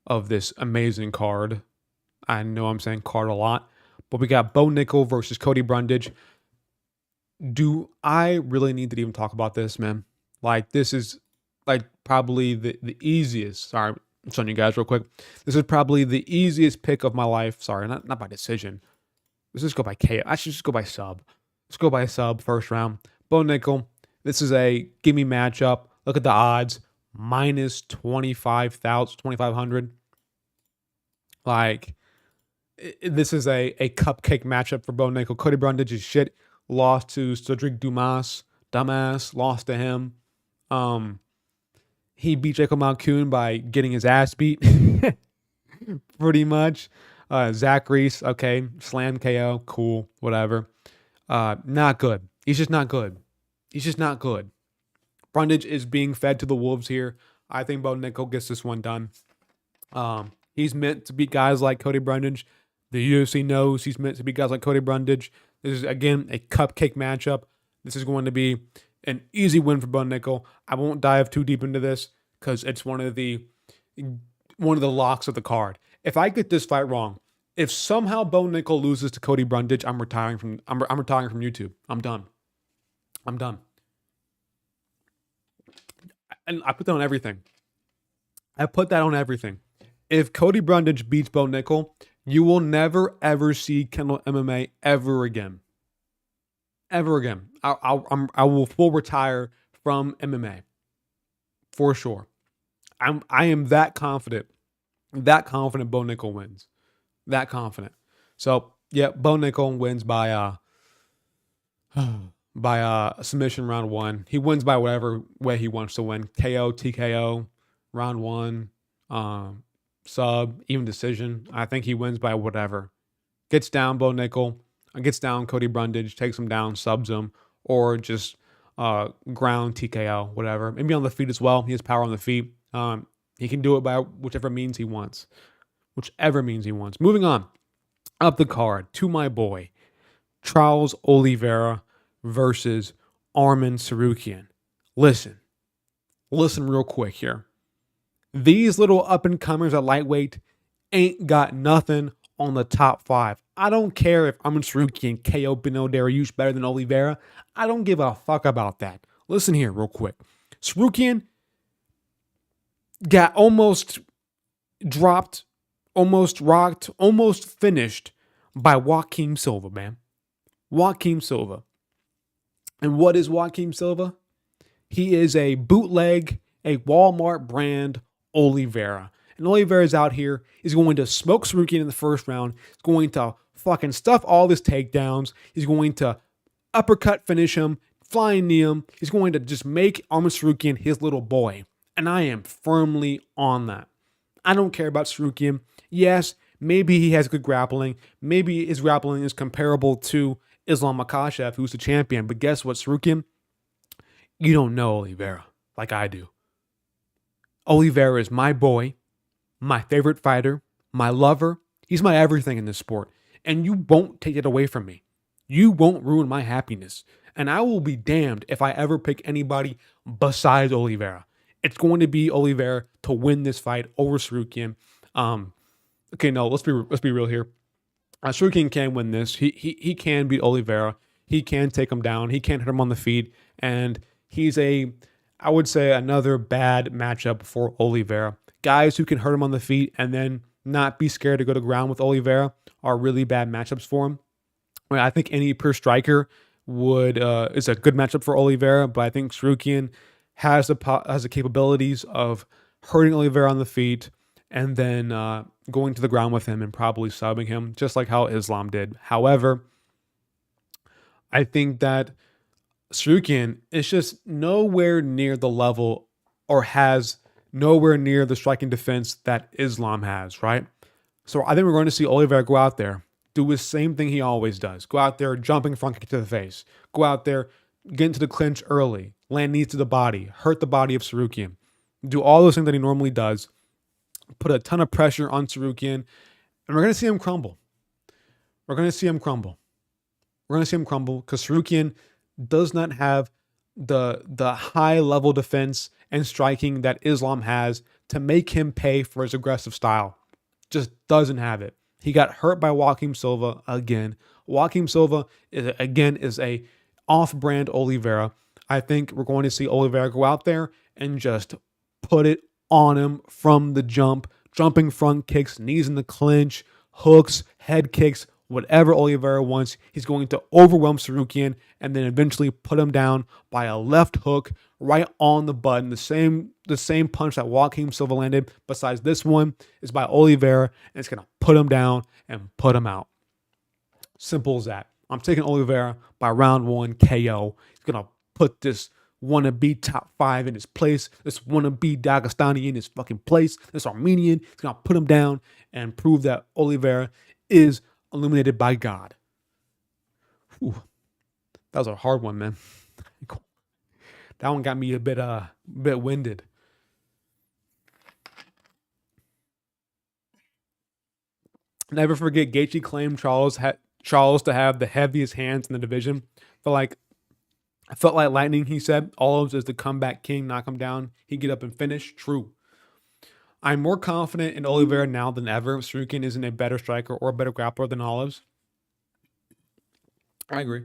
Speaker 1: of this amazing card. I know I'm saying card a lot, but we got Bo Nickel versus Cody Brundage. Do I really need to even talk about this, man? Like, this is like probably the easiest. Sorry, I'm showing you guys real quick. This is probably the easiest pick of my life. Sorry, not by decision. Let's just go by KO. I should just go by sub. Let's go by sub first round. Bo Nickel. This is a gimme matchup. Look at the odds. Minus 25,000, Like, this is a cupcake matchup for Bo Nickel. Cody Brundage is shit. Lost to Cedric Dumas. Dumbass. Lost to him. He beat Jacob Malkoon by getting his ass beat. Pretty much. Zach Reese. Okay. Slam KO. Cool. Whatever. Not good. He's just not good. He's just not good. Brundage is being fed to the wolves here. I think Bo Nickel gets this one done. He's meant to beat guys like Cody Brundage. The UFC knows he's meant to beat guys like Cody Brundage. This is, again, a cupcake matchup. This is going to be an easy win for Bo Nickel. I won't dive too deep into this because it's one of the locks of the card. If I get this fight wrong, if somehow Bo Nickel loses to Cody Brundage, I'm retiring from YouTube. I'm done. And I put that on everything. If Cody Brundage beats Bo Nickel, you will never ever see Kendall MMA ever again. Ever again. I will full retire from MMA for sure. I am that confident. That confident Bo Nickel wins. That confident. So yeah, Bo Nickel wins by submission round 1. He wins by whatever way he wants to win. KO, TKO, round 1, sub, even decision. I think he wins by whatever. Gets down Bo Nickel, gets down Cody Brundage, takes him down, subs him, or just ground TKO, whatever. Maybe on the feet as well. He has power on the feet. He can do it by whichever means he wants. Moving on. Up the card to my boy, Charles Oliveira versus Arman Tsarukyan. Listen real quick here. These little up-and-comers at lightweight ain't got nothing on the top 5. I don't care if Arman Tsarukyan KO Beneil Dariush better than Oliveira. I don't give a fuck about that. Listen here real quick. Tsarukyan got almost dropped, almost rocked, almost finished by Joaquim Silva, man. Joaquim Silva. And what is Joaquim Silva? He is a bootleg, a Walmart brand Oliveira. And Oliveira is out here. He's going to smoke Tsarukyan in the first round. He's going to fucking stuff all his takedowns. He's going to uppercut finish him, flying knee him. He's going to just make Arman Tsarukyan his little boy. And I am firmly on that. I don't care about Tsarukyan. Yes, maybe he has good grappling. Maybe his grappling is comparable to Islam Makhachev, who's the champion. But guess what, Tsarukyan? You don't know Oliveira like I do. Oliveira is my boy, my favorite fighter, my lover. He's my everything in this sport. And you won't take it away from me. You won't ruin my happiness. And I will be damned if I ever pick anybody besides Oliveira. It's going to be Oliveira to win this fight over Tsarukyan. Okay, no, let's be real here. Tsarukyan can win this. He can beat Oliveira. He can take him down. He can hit him on the feet. And he's I would say, another bad matchup for Oliveira. Guys who can hurt him on the feet and then not be scared to go to ground with Oliveira are really bad matchups for him. I think any pure striker is a good matchup for Oliveira, but I think Tsarukyan has the capabilities of hurting Oliveira on the feet and then going to the ground with him and probably subbing him, just like how Islam did. However, I think that Tsarukyan is just nowhere near the level or has nowhere near the striking defense that Islam has, right? So I think we're going to see Oliveira go out there, do the same thing he always does. Go out there, jumping front kick to the face. Go out there, get into the clinch early, land knees to the body, hurt the body of Tsarukyan. Do all those things that he normally does. Put a ton of pressure on Tsarukyan, and we're going to see him crumble. We're going to see him crumble because Tsarukyan does not have the high level defense and striking that Islam has to make him pay for his aggressive style. Just doesn't have it. He got hurt by Joaquim Silva again. Joaquim Silva is a off-brand Oliveira. I think we're going to see Oliveira go out there and just put it on him from the jump, jumping front kicks, knees in the clinch, hooks, head kicks, whatever Oliveira wants. He's going to overwhelm Tsarukyan and then eventually put him down by a left hook right on the button. The same punch that Joaquim Silva landed, besides this one, is by Oliveira, and it's going to put him down and put him out. Simple as that. I'm taking Oliveira by round 1 KO. He's going to put this wannabe top 5 in his place. This wannabe Dagestani in his fucking place. This Armenian. He's going to put him down and prove that Oliveira is illuminated by God. Whew. That was a hard one, man. Cool. That one got me a bit winded. Never forget, Gaethje claimed Charles to have the heaviest hands in the division. I felt like lightning, he said. Olives is the comeback king, knock him down. He get up and finish. True. I'm more confident in Oliveira now than ever. Sorokin isn't a better striker or a better grappler than Olives. I agree.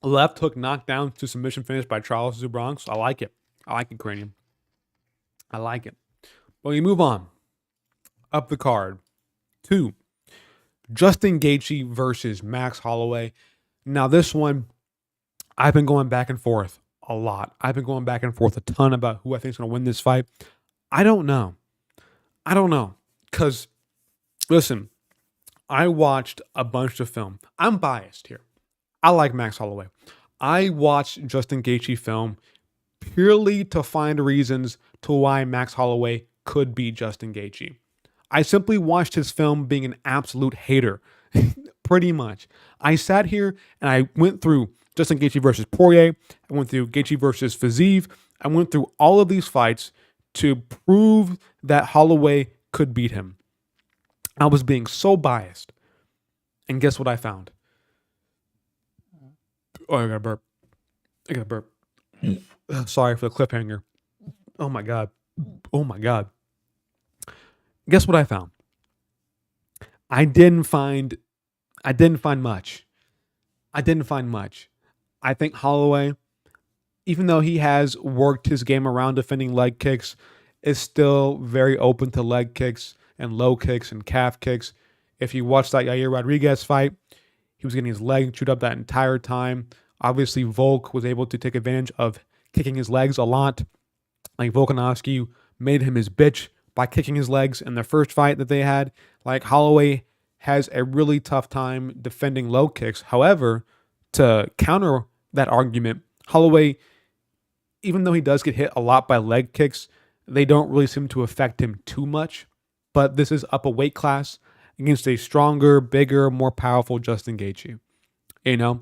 Speaker 1: Left hook knockdown to submission finish by Charles Zubronx. I like it. I like it, Cranium. I like it. Well, you move on. Up the card. 2. Justin Gaethje versus Max Holloway. Now, this one, I've been going back and forth a lot. I've been going back and forth a ton about who I think is going to win this fight. I don't know. Because, listen, I watched a bunch of film. I'm biased here. I like Max Holloway. I watched Justin Gaethje film purely to find reasons to why Max Holloway could beat Justin Gaethje. I simply watched his film being an absolute hater, pretty much. I sat here and I went through Justin Gaethje versus Poirier. I went through Gaethje versus Fiziev. I went through all of these fights to prove that Holloway could beat him. I was being so biased. And guess what I found? Oh, I got a burp. Sorry for the cliffhanger. Oh my God. Guess what I found? I didn't find much. I think Holloway, even though he has worked his game around defending leg kicks, is still very open to leg kicks and low kicks and calf kicks. If you watch that Yair Rodriguez fight, he was getting his leg chewed up that entire time. Obviously, Volk was able to take advantage of kicking his legs a lot. Like, Volkanovski made him his bitch by kicking his legs in the first fight that they had. Like, Holloway has a really tough time defending low kicks. However, to counter that argument, Holloway, even though he does get hit a lot by leg kicks, they don't really seem to affect him too much. But this is up a weight class against a stronger, bigger, more powerful Justin Gaethje. You know?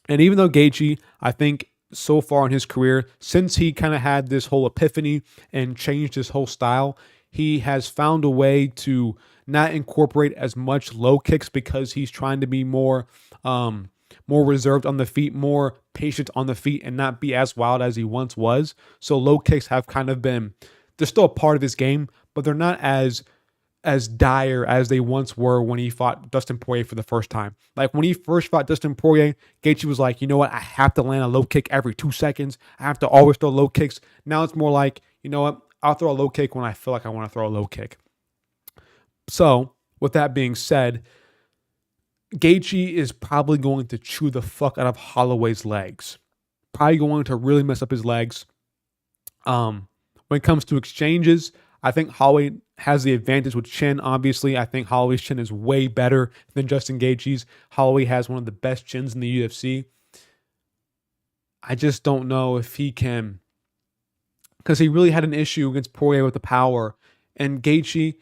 Speaker 1: And even though Gaethje, I think so far in his career, since he kind of had this whole epiphany and changed his whole style, he has found a way to not incorporate as much low kicks because he's trying to be more reserved on the feet, more patient on the feet, and not be as wild as he once was. So low kicks have kind of been, they're still a part of his game, but they're not as dire as they once were when he fought Dustin Poirier for the first time. Like, when he first fought Dustin Poirier, Gaethje was like, you know what, I have to land a low kick every 2 seconds. I have to always throw low kicks. Now it's more like, you know what, I'll throw a low kick when I feel like I want to throw a low kick. So, with that being said, Gaethje is probably going to chew the fuck out of Holloway's legs. Probably going to really mess up his legs. When it comes to exchanges, I think Holloway has the advantage with chin, obviously. I think Holloway's chin is way better than Justin Gaethje's. Holloway has one of the best chins in the UFC. I just don't know if he can, because he really had an issue against Poirier with the power. And Gaethje,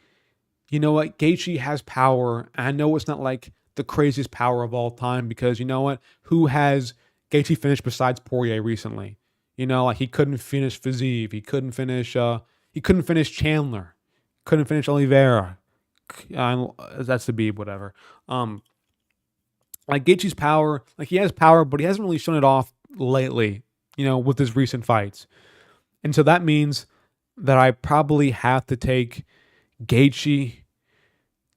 Speaker 1: you know what? Gaethje has power. And I know it's not like the craziest power of all time, because you know what? Who has Gaethje finished besides Poirier recently? You know, like, he couldn't finish Fiziev. He couldn't finish Chandler. Couldn't finish Oliveira. That's the Beeb, whatever. Like, Gaethje's power, like, he has power, but he hasn't really shown it off lately, you know, with his recent fights. And so that means that I probably have to take Gaethje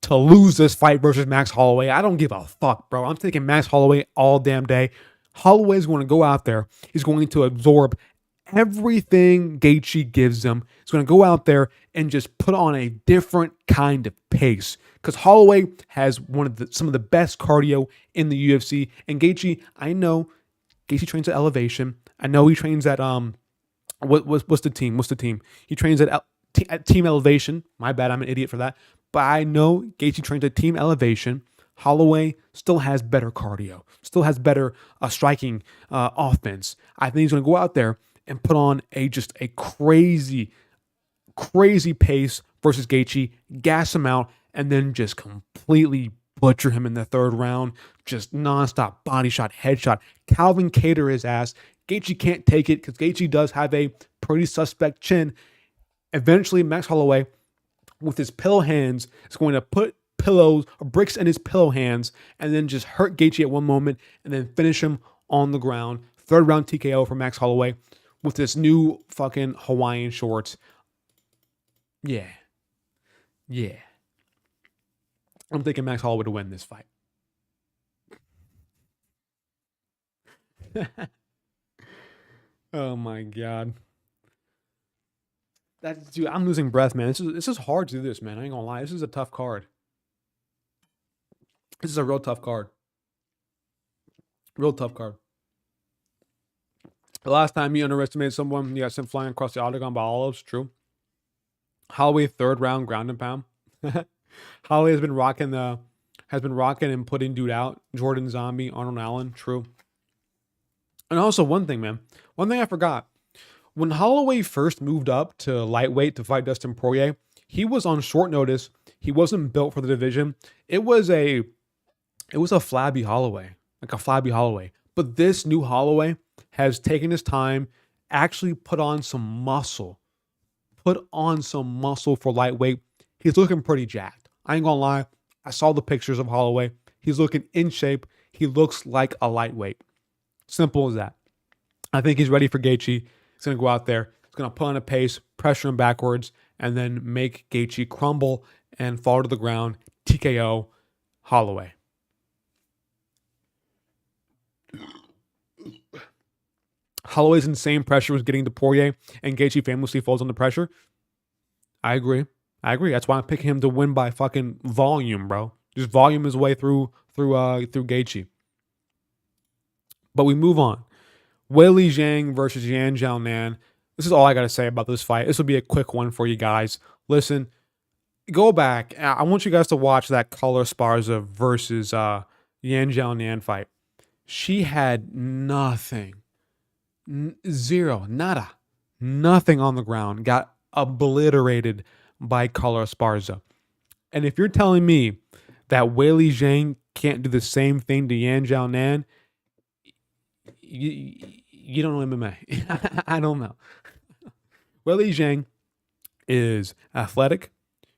Speaker 1: to lose this fight versus Max Holloway. I don't give a fuck, bro. I'm taking Max Holloway all damn day. Holloway's going to go out there. He's going to absorb everything Gaethje gives him. He's going to go out there and just put on a different kind of pace, because Holloway has some of the best cardio in the UFC. And Gaethje, I know Gaethje trains at Elevation. I know he trains at what's the team? He trains at Team Elevation. My bad, I'm an idiot for that. But I know Gaethje trains at Team Elevation. Holloway still has better cardio, still has better striking offense. I think he's going to go out there and put on just a crazy pace versus Gaethje, gas him out, and then just completely butcher him in the third round. Just nonstop body shot, headshot. Calvin Kattar his ass. Gaethje can't take it because Gaethje does have a pretty suspect chin. Eventually, Max Holloway, with his pillow hands, is going to put pillows or bricks in his pillow hands and then just hurt Gaethje at one moment and then finish him on the ground. Third round TKO for Max Holloway with this new fucking Hawaiian shorts. Yeah. Yeah. I'm thinking Max Holloway to win this fight. Oh my god. Dude, I'm losing breath, man. This is hard to do this, man. I ain't gonna lie. This is a tough card. This is a real tough card. Real tough card. The last time you underestimated someone, you got sent flying across the octagon by olives. True. Holloway third round ground and pound. Holloway has been rocking and putting dude out. Jordan Zombie, Arnold Allen. True. And also one thing, man. One thing I forgot. When Holloway first moved up to lightweight to fight Dustin Poirier, he was on short notice. He wasn't built for the division. It was a flabby Holloway, like a flabby Holloway. But this new Holloway has taken his time, actually put on some muscle for lightweight. He's looking pretty jacked. I ain't gonna lie. I saw the pictures of Holloway. He's looking in shape. He looks like a lightweight. Simple as that. I think he's ready for Gaethje. He's going to go out there. He's going to put on a pace, pressure him backwards, and then make Gaethje crumble and fall to the ground. TKO Holloway. Holloway's insane pressure was getting to Poirier, and Gaethje famously falls under pressure. I agree. That's why I'm picking him to win by fucking volume, bro. Just volume his way through Gaethje. But we move on. Weili Zhang versus Yan Xiaonan. This is all I got to say about this fight. This will be a quick one for you guys. Listen, go back. I want you guys to watch that Color Esparza versus Yan Xiaonan fight. She had nothing. Zero. Nada. Nothing on the ground. Got obliterated by Color Esparza. And if you're telling me that Weili Zhang can't do the same thing to Yan Xiaonan, you don't know MMA. I don't know. Weili Zhang is athletic.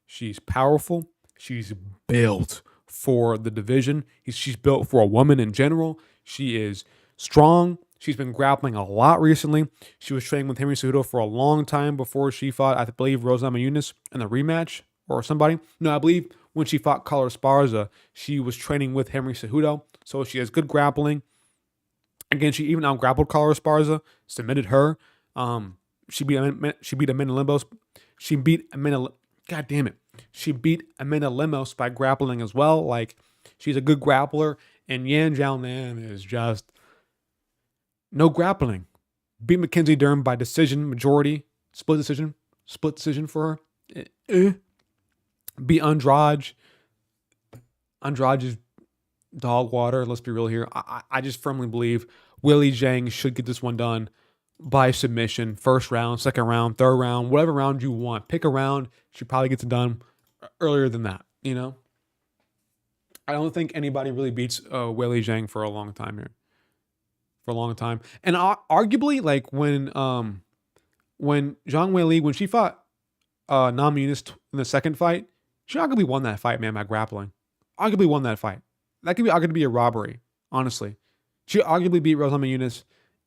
Speaker 1: She's powerful. She's built for the division. She's built for a woman in general. She is strong. She's been grappling a lot recently. She was training with Henry Cejudo for a long time before she fought, I believe, Rose Namajunas in the rematch or somebody. No, I believe when she fought Color Esparza, she was training with Henry Cejudo. So she has good grappling. Again, she even out-grappled Color Esparza, submitted her. She beat Amanda Lemos. She beat Amanda Lemos by grappling as well. Like, she's a good grappler. And Yan Xiaonan is just no grappling. Beat Mackenzie Dern by decision, majority, split decision for her. Beat Andrade. Andrade is dog water. Let's be real here. I just firmly believe Weili Zhang should get this one done by submission. First round, second round, third round, whatever round you want. Pick a round. She probably gets it done earlier than that, you know? I don't think anybody really beats Weili Zhang for a long time here. For a long time. And arguably, like when Zhang Weili, when she fought Namajunas in the second fight, she arguably won that fight, man, by grappling. Arguably won that fight. That could be arguably be a robbery, honestly. She arguably beat Rose Namajunas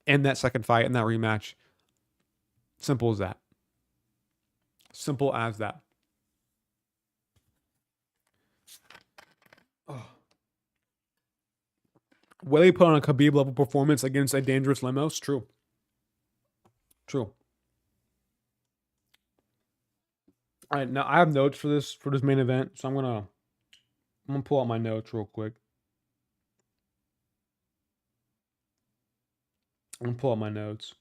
Speaker 1: in that second fight, in that rematch. Simple as that. Simple as that. Oh. Weili put on a Khabib level performance against a dangerous Lemos. True. All right, now I have notes for this main event, so I'm gonna pull out my notes real quick. I'm gonna pull out my notes.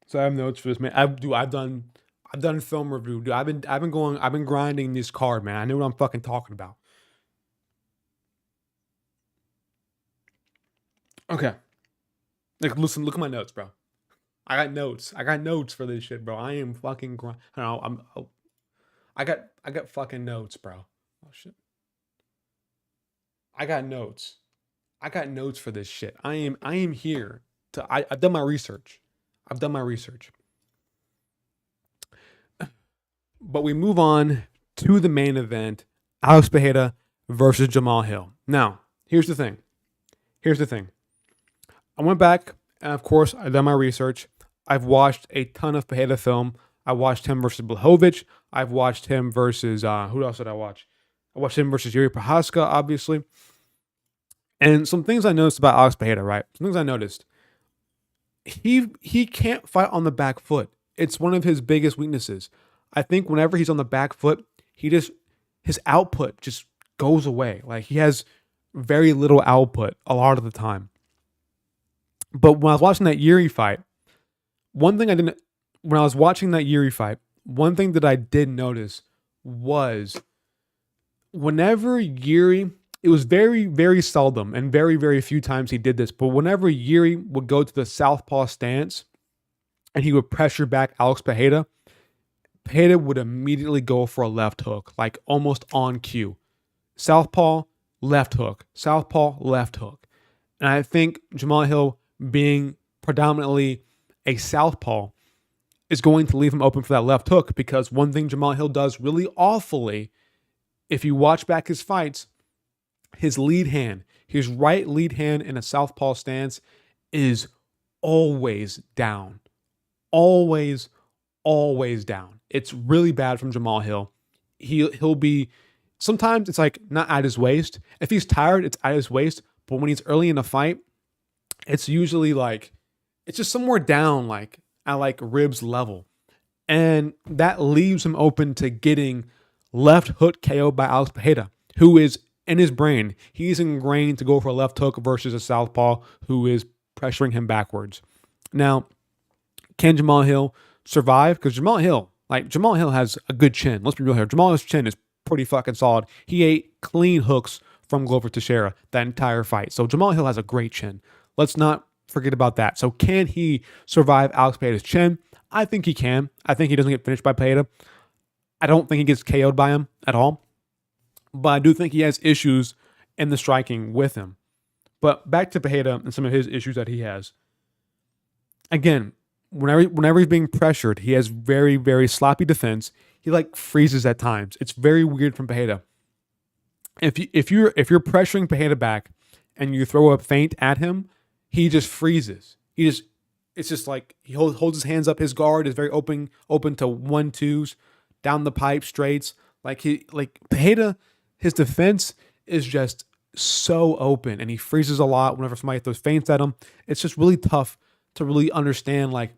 Speaker 1: So I have notes for this, man. I've done film review, dude. I've been grinding this card, man. I know what I'm fucking talking about. Okay. Like, listen, look at my notes, bro. I got notes for this shit, bro. I am fucking I got fucking notes, bro. Oh shit. I got notes. I got notes for this shit. I am here I've done my research. I've done my research. But we move on to the main event: Alex Pereira versus Jamahal Hill. Now, here's the thing. I went back, and of course, I've done my research. I've watched a ton of Pereira film. I watched him versus Blachowicz. I've watched him versus who else did I watch? I watched him versus Yuri Prohaska, obviously. And some things I noticed about Alex Pereira, right? Some things I noticed. He can't fight on the back foot. It's one of his biggest weaknesses. I think whenever he's on the back foot, his output just goes away. Like, he has very little output a lot of the time. But when I was watching that Yuri fight, one thing that I did notice was whenever Yuri, it was very, very seldom and very, very few times he did this, but whenever Yuri would go to the southpaw stance and he would pressure back Alex Pereira, Pereira would immediately go for a left hook, like almost on cue. Southpaw, left hook. Southpaw, left hook. And I think Jamahal Hill, being predominantly a southpaw, is going to leave him open for that left hook, because one thing Jamahal Hill does really awfully, if you watch back his fights, his lead hand, his right lead hand in a southpaw stance is always down. Always down. It's really bad from Jamahal Hill. He'll be, sometimes it's like not at his waist. If he's tired, it's at his waist. But when he's early in the fight, it's usually like, it's just somewhere down, like at like ribs level. And that leaves him open to getting left hook KO by Alex Pereira, who is in his brain. He's ingrained to go for a left hook versus a southpaw who is pressuring him backwards. Now, can Jamahal Hill survive? Because Jamahal Hill has a good chin. Let's be real here. Jamahal Hill's chin is pretty fucking solid. He ate clean hooks from Glover Teixeira that entire fight. So Jamahal Hill has a great chin. Let's not forget about that. So can he survive Alex Pereira's chin? I think he can. I think he doesn't get finished by Pereira. I don't think he gets KO'd by him at all. But I do think he has issues in the striking with him. But back to Pereira and some of his issues that he has. Again, whenever he's being pressured, he has very, very sloppy defense. He like freezes at times. It's very weird from Pereira. If you're pressuring Pereira back and you throw a feint at him, he just freezes. It's just like he holds his hands up. His guard is very open to 1-2s, down the pipe, straights. Like Pereira, his defense is just so open, and he freezes a lot whenever somebody throws feints at him. It's just really tough to really understand like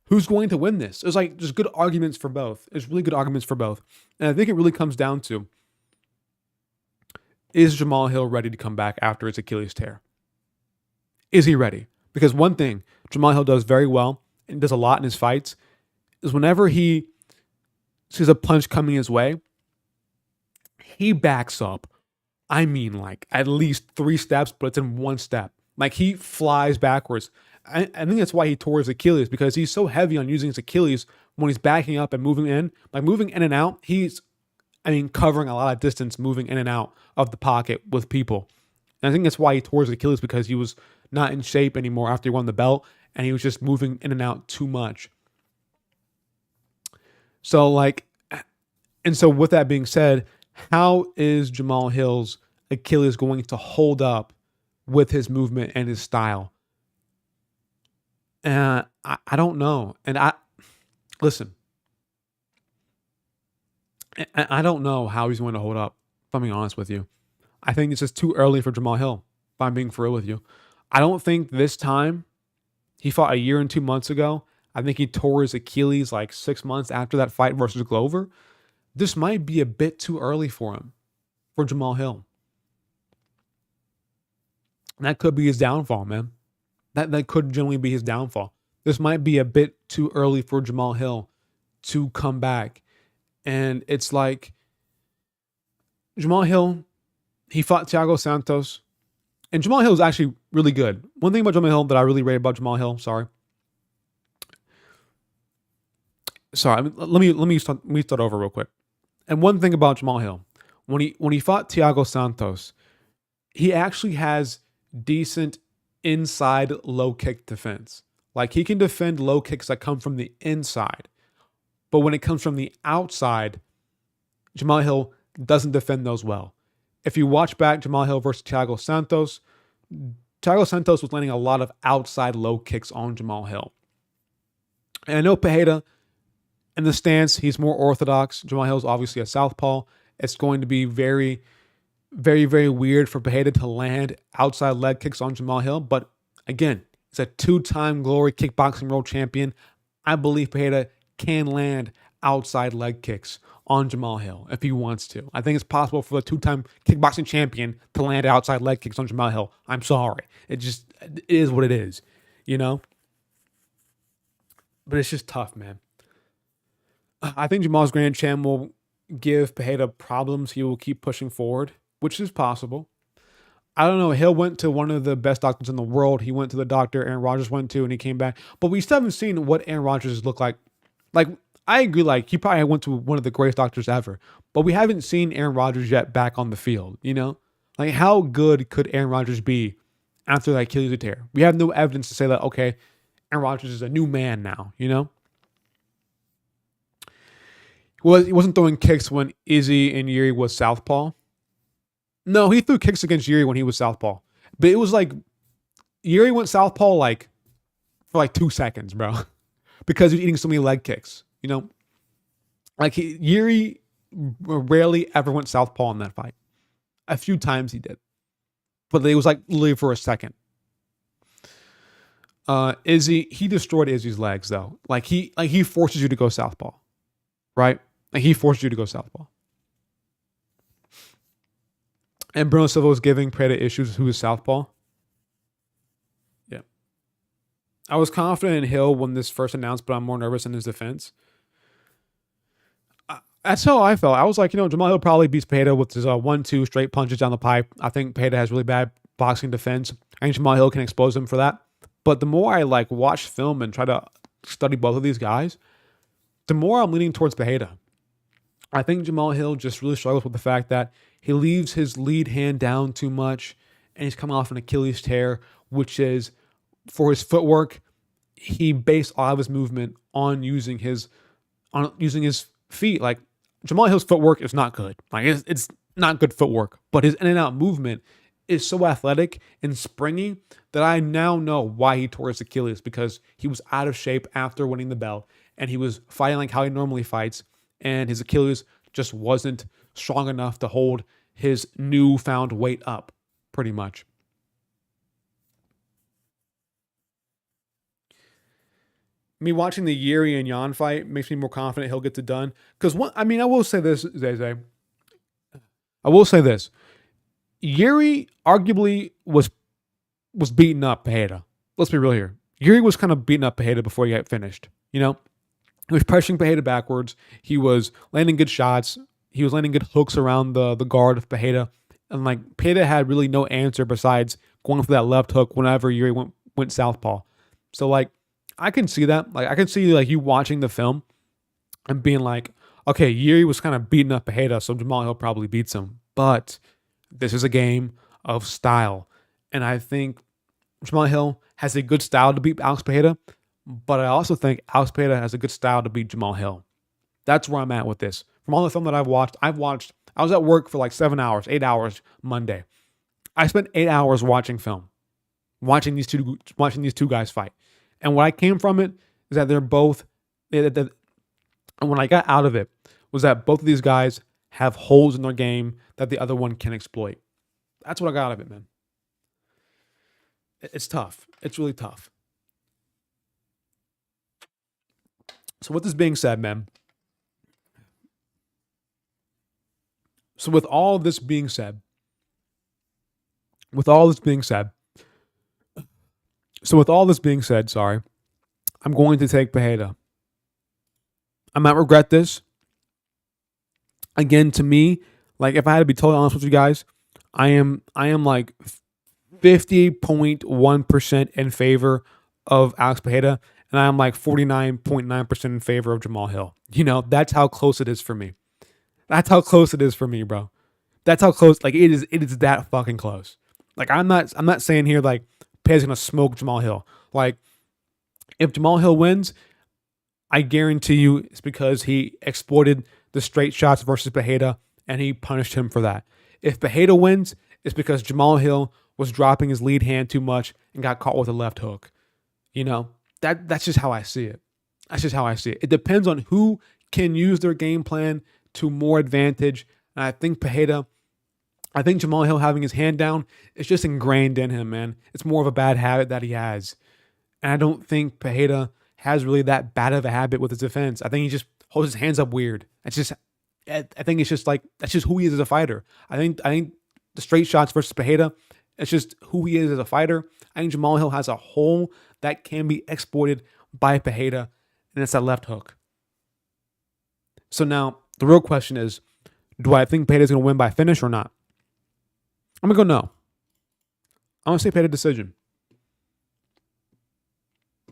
Speaker 1: who's going to win this. There's like just good arguments for both. There's really good arguments for both, and I think it really comes down to, is Jamahal Hill ready to come back after his Achilles tear? Is he ready? Because one thing Jamahal Hill does very well, and does a lot in his fights, is whenever he sees a punch coming his way, he backs up. I mean, like at least 3 steps, but it's in 1 step. Like he flies backwards. I think that's why he tore his Achilles, because he's so heavy on using his Achilles when he's backing up and moving in. Like moving in and out, he's covering a lot of distance, moving in and out of the pocket with people. And I think that's why he tore his Achilles, because he was not in shape anymore after he won the belt, and he was just moving in and out too much. So with that being said, how is Jamahal Hill's Achilles going to hold up with his movement and his style? I don't know. And I don't know how he's going to hold up, if I'm being honest with you. I think it's just too early for Jamahal Hill, if I'm being for real with you. I don't think this time, he fought a year and 2 months ago. I think he tore his Achilles like 6 months after that fight versus Glover. This might be a bit too early for him, for Jamahal Hill. And that could be his downfall, man. That could generally be his downfall. This might be a bit too early for Jamahal Hill to come back. And it's like, Jamahal Hill, he fought Thiago Santos. And Jamahal Hill is actually really good. One thing about Jamahal Hill that I really rate about Jamahal Hill, let me start over real quick. And one thing about Jamahal Hill, when he fought Thiago Santos, he actually has decent inside low kick defense. Like he can defend low kicks that come from the inside. But when it comes from the outside, Jamahal Hill doesn't defend those well. If you watch back Jamahal Hill versus Thiago Santos was landing a lot of outside low kicks on Jamahal Hill. And I know Pereira, in the stance, he's more orthodox. Jamahal Hill is obviously a southpaw. It's going to be very, very, very weird for Pereira to land outside leg kicks on Jamahal Hill. But again, he's a two-time Glory kickboxing world champion. I believe Pereira can land outside leg kicks on Jamahal Hill if he wants to. I think it's possible for the two-time kickboxing champion to land outside leg kicks on Jamahal Hill. I'm sorry. It is what it is, you know? But it's just tough, man. I think Jamal's Grand Champ will give Pereira problems. He will keep pushing forward, which is possible. I don't know. Hill went to one of the best doctors in the world. He went to the doctor Aaron Rodgers went to, and he came back. But we still haven't seen what Aaron Rodgers look like. Like, I agree, like, he probably went to one of the greatest doctors ever. But we haven't seen Aaron Rodgers yet back on the field, you know? Like, how good could Aaron Rodgers be after that Achilles tear? We have no evidence to say that, okay, Aaron Rodgers is a new man now, you know? Well, he wasn't throwing kicks when Izzy and Yuri was southpaw. No, he threw kicks against Yuri when he was southpaw. But it was like, Yuri went southpaw like for like 2 seconds, bro. Because he was eating so many leg kicks, you know? Like, Yuri rarely ever went southpaw in that fight. A few times he did. But it was like literally for a second. Izzy, he destroyed Izzy's legs, though. Like he forces you to go southpaw. Right? Like, he forced you to go southpaw. And Bruno Silva was giving Pereira issues who was southpaw. Yeah. I was confident in Hill when this first announced, but I'm more nervous in his defense. That's how I felt. I was like, Jamahal Hill probably beats Pereira with his 1-2 straight punches down the pipe. I think Pereira has really bad boxing defense. I think Jamahal Hill can expose him for that. But the more I watch film and try to study both of these guys, the more I'm leaning towards Pereira. I think Jamahal Hill just really struggles with the fact that he leaves his lead hand down too much, and he's coming off an Achilles tear, which is, for his footwork, he based all of his movement on using his feet. Like, Jamahal Hill's footwork is not good. Like, it's not good footwork, but his in and out movement is so athletic and springy that I now know why he tore his Achilles, because he was out of shape after winning the belt, and he was fighting like how he normally fights, and his Achilles just wasn't strong enough to hold his newfound weight up, pretty much. Me watching the Yuri and Jan fight makes me more confident he'll get it done. Because I will say this, Zay. I will say this. Yuri arguably was beating up Pereira. Let's be real here. Yuri was kind of beating up Pereira before he got finished. You know? He was pressuring Pereira backwards. He was landing good shots. He was landing good hooks around the guard of Pereira. And Pereira had really no answer besides going for that left hook whenever Yuri went southpaw. So I can see that. I can see you watching the film and being like, okay, Yuri was kind of beating up Pereira, so Jamahal Hill probably beats him. But this is a game of style. And I think Jamahal Hill has a good style to beat Alex Pereira, but I also think Alex Pereira has a good style to beat Jamahal Hill. That's where I'm at with this. From all the film that I was at work for 7 hours, 8 hours Monday. I spent 8 hours watching film, watching these two guys fight. And what I came from it is that and when I got out of it was that both of these guys have holes in their game that the other one can exploit. That's what I got out of it, man. It's tough. It's really tough. So with this being said, man. So with all this being said, sorry, I'm going to take Pereira. I might regret this. Again, to me, if I had to be totally honest with you guys, I am 50.1% in favor of Alex Pereira, and I'm 49.9% in favor of Jamahal Hill. That's how close it is for me. That's how close it is for me, bro. That's how close. It is that fucking close. I'm not saying here Pereira's gonna smoke Jamahal Hill. Like, if Jamahal Hill wins, I guarantee you it's because he exploited the straight shots versus Pereira and he punished him for that. If Pereira wins, it's because Jamahal Hill was dropping his lead hand too much and got caught with a left hook. You know, that's just how I see it. That's just how I see it. It depends on who can use their game plan to more advantage. And I think Jamahal Hill having his hand down, it's just ingrained in him, man. It's more of a bad habit that he has. And I don't think Pereira has really that bad of a habit with his defense. I think he just holds his hands up weird. I think it's just like, that's just who he is as a fighter. I think the straight shots versus Pereira, it's just who he is as a fighter. I think Jamahal Hill has a hole that can be exploited by Pereira, and it's that left hook. So now the real question is, do I think Pereira's going to win by finish or not? I'm going to go no. I'm going to say Pereira decision.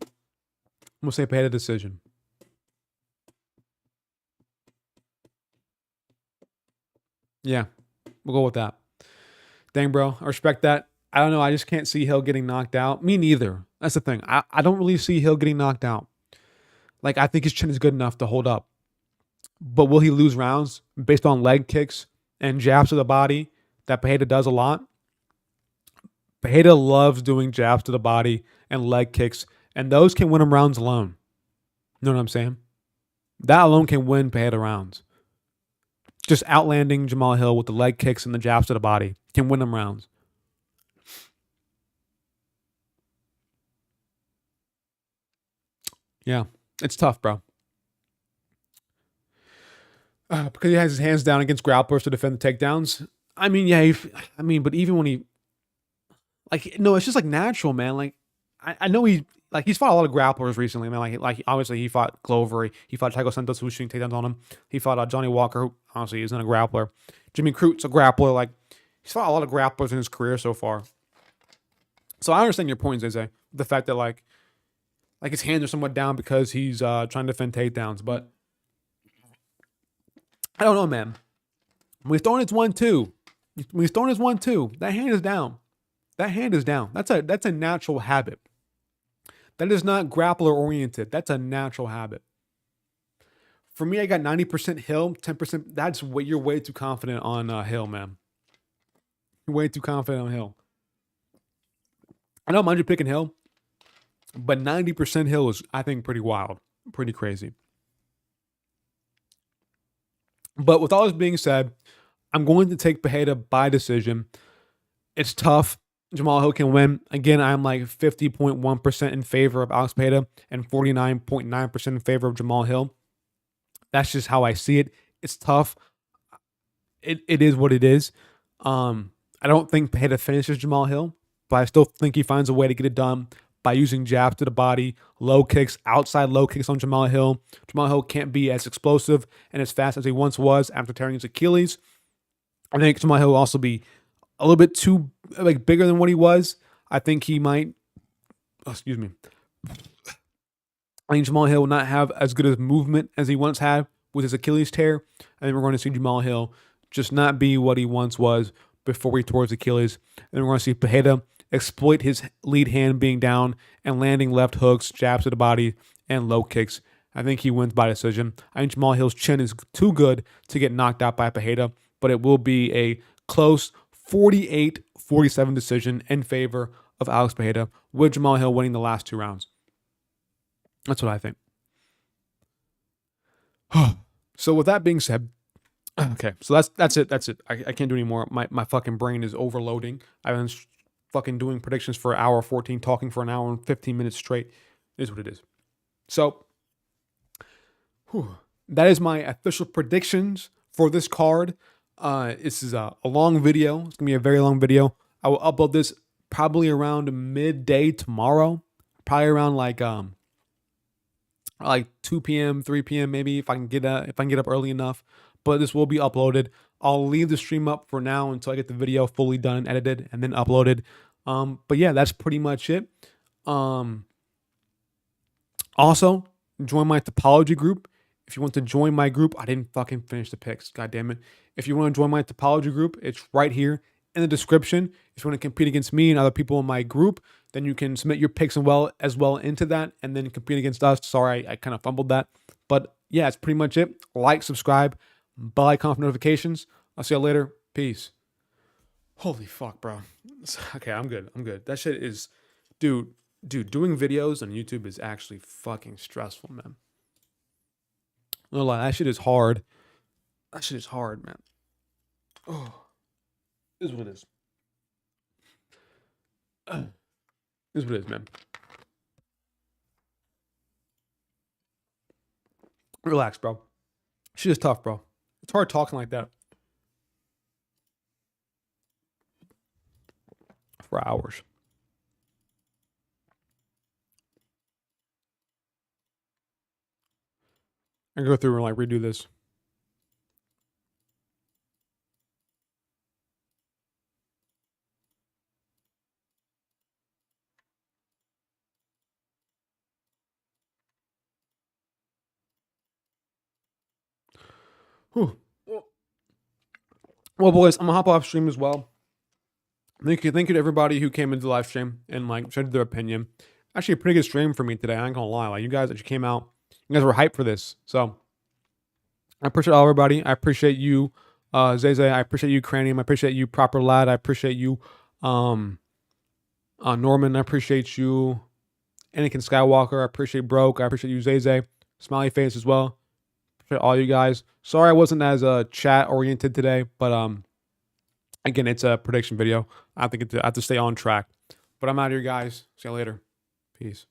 Speaker 1: I'm going to say Pereira decision. Yeah, we'll go with that. Dang, bro. I respect that. I don't know. I just can't see Hill getting knocked out. Me neither. That's the thing. I don't really see Hill getting knocked out. Like, I think his chin is good enough to hold up. But will he lose rounds based on leg kicks and jabs to the body that Pereira does a lot? Pereira loves doing jabs to the body and leg kicks, and those can win him rounds alone. You know what I'm saying? That alone can win Pereira rounds. Just outlanding Jamahal Hill with the leg kicks and the jabs to the body can win him rounds. Yeah, it's tough, bro. Because he has his hands down against grapplers to defend the takedowns. I mean, yeah, but even when he, like, no, it's just like natural, man. Like, I know he's fought a lot of grapplers recently, man. Like obviously he fought Glover, he fought Tiago Santos, who was shooting takedowns on him. He fought Johnny Walker, who honestly isn't a grappler. Jimmy Crute's a grappler. Like, he's fought a lot of grapplers in his career so far. So I understand your point, Zay. The fact that like his hands are somewhat down because he's trying to defend takedowns, but I don't know, man. When he's throwing his 1-2, that hand is down. That hand is down. That's a natural habit. That is not grappler oriented. That's a natural habit. For me, I got 90% Hill, 10%. That's what you're way too confident on Hill, man. You're way too confident on Hill. I don't mind you picking Hill, but 90% Hill is, I think, pretty wild, pretty crazy. But with all this being said, I'm going to take Pereira by decision. It's tough. Jamahal Hill can win. Again, I'm like 50.1% in favor of Alex Pereira and 49.9% in favor of Jamahal Hill. That's just how I see it. It's tough. It is what it is. I don't think Pereira finishes Jamahal Hill, but I still think he finds a way to get it done by using jabs to the body, low kicks, outside low kicks on Jamahal Hill. Jamahal Hill can't be as explosive and as fast as he once was after tearing his Achilles. I think Jamahal Hill will also be a little bit too bigger than what he was. I think he might. I think Jamahal Hill will not have as good as movement as he once had with his Achilles tear. I think we're going to see Jamahal Hill just not be what he once was before he tore his Achilles. And we're going to see Pereira exploit his lead hand being down and landing left hooks, jabs to the body, and low kicks. I think he wins by decision. I think Jamahal Hill's chin is too good to get knocked out by Pereira, but it will be a close 48-47 decision in favor of Alex Pereira, with Jamahal Hill winning the last 2 rounds. That's what I think. So with that being said, okay, so that's it. I can't do any more. My fucking brain is overloading. I've been fucking doing predictions for an hour 14, talking for an hour and 15 minutes straight. It is what it is. So that is my official predictions for this card. This is a long video. It's gonna be a very long video. I will upload this probably around midday tomorrow. Probably around like 2 p.m., 3 p.m. maybe if I can get up early enough. But this will be uploaded. I'll leave the stream up for now until I get the video fully done and edited and then uploaded. But yeah, that's pretty much it. Also, join my topology group. If you want to join my group, I didn't fucking finish the picks. God damn it. If you want to join my topology group, it's right here in the description. If you want to compete against me and other people in my group, then you can submit your picks as well into that and then compete against us. Sorry, I kind of fumbled that. But yeah, that's pretty much it. Like, subscribe, bell icon for notifications. I'll see you later. Peace. Holy fuck, bro. Okay, I'm good. That shit is, dude, doing videos on YouTube is actually fucking stressful, man. No lie, that shit is hard. That shit is hard, man. Oh, this is what it is. This is what it is, man. Relax, bro. Shit is tough, bro. It's hard talking like that for hours. I go through and like redo this. Whew. Well, boys, I'm gonna hop off stream as well. Thank you to everybody who came into the live stream and like shared their opinion. Actually, a pretty good stream for me today. I ain't gonna lie. Like you guys actually came out, you guys were hyped for this. So I appreciate everybody. I appreciate you, Zay. I appreciate you, Cranium. I appreciate you, Proper Lad. I appreciate you, Norman. I appreciate you, Anakin Skywalker. I appreciate Broke. I appreciate you, Zay. Smiley Face as well. Appreciate all you guys. Sorry I wasn't as chat oriented today, but again, it's a prediction video. I have to stay on track. But I'm out here, guys. See you later. Peace.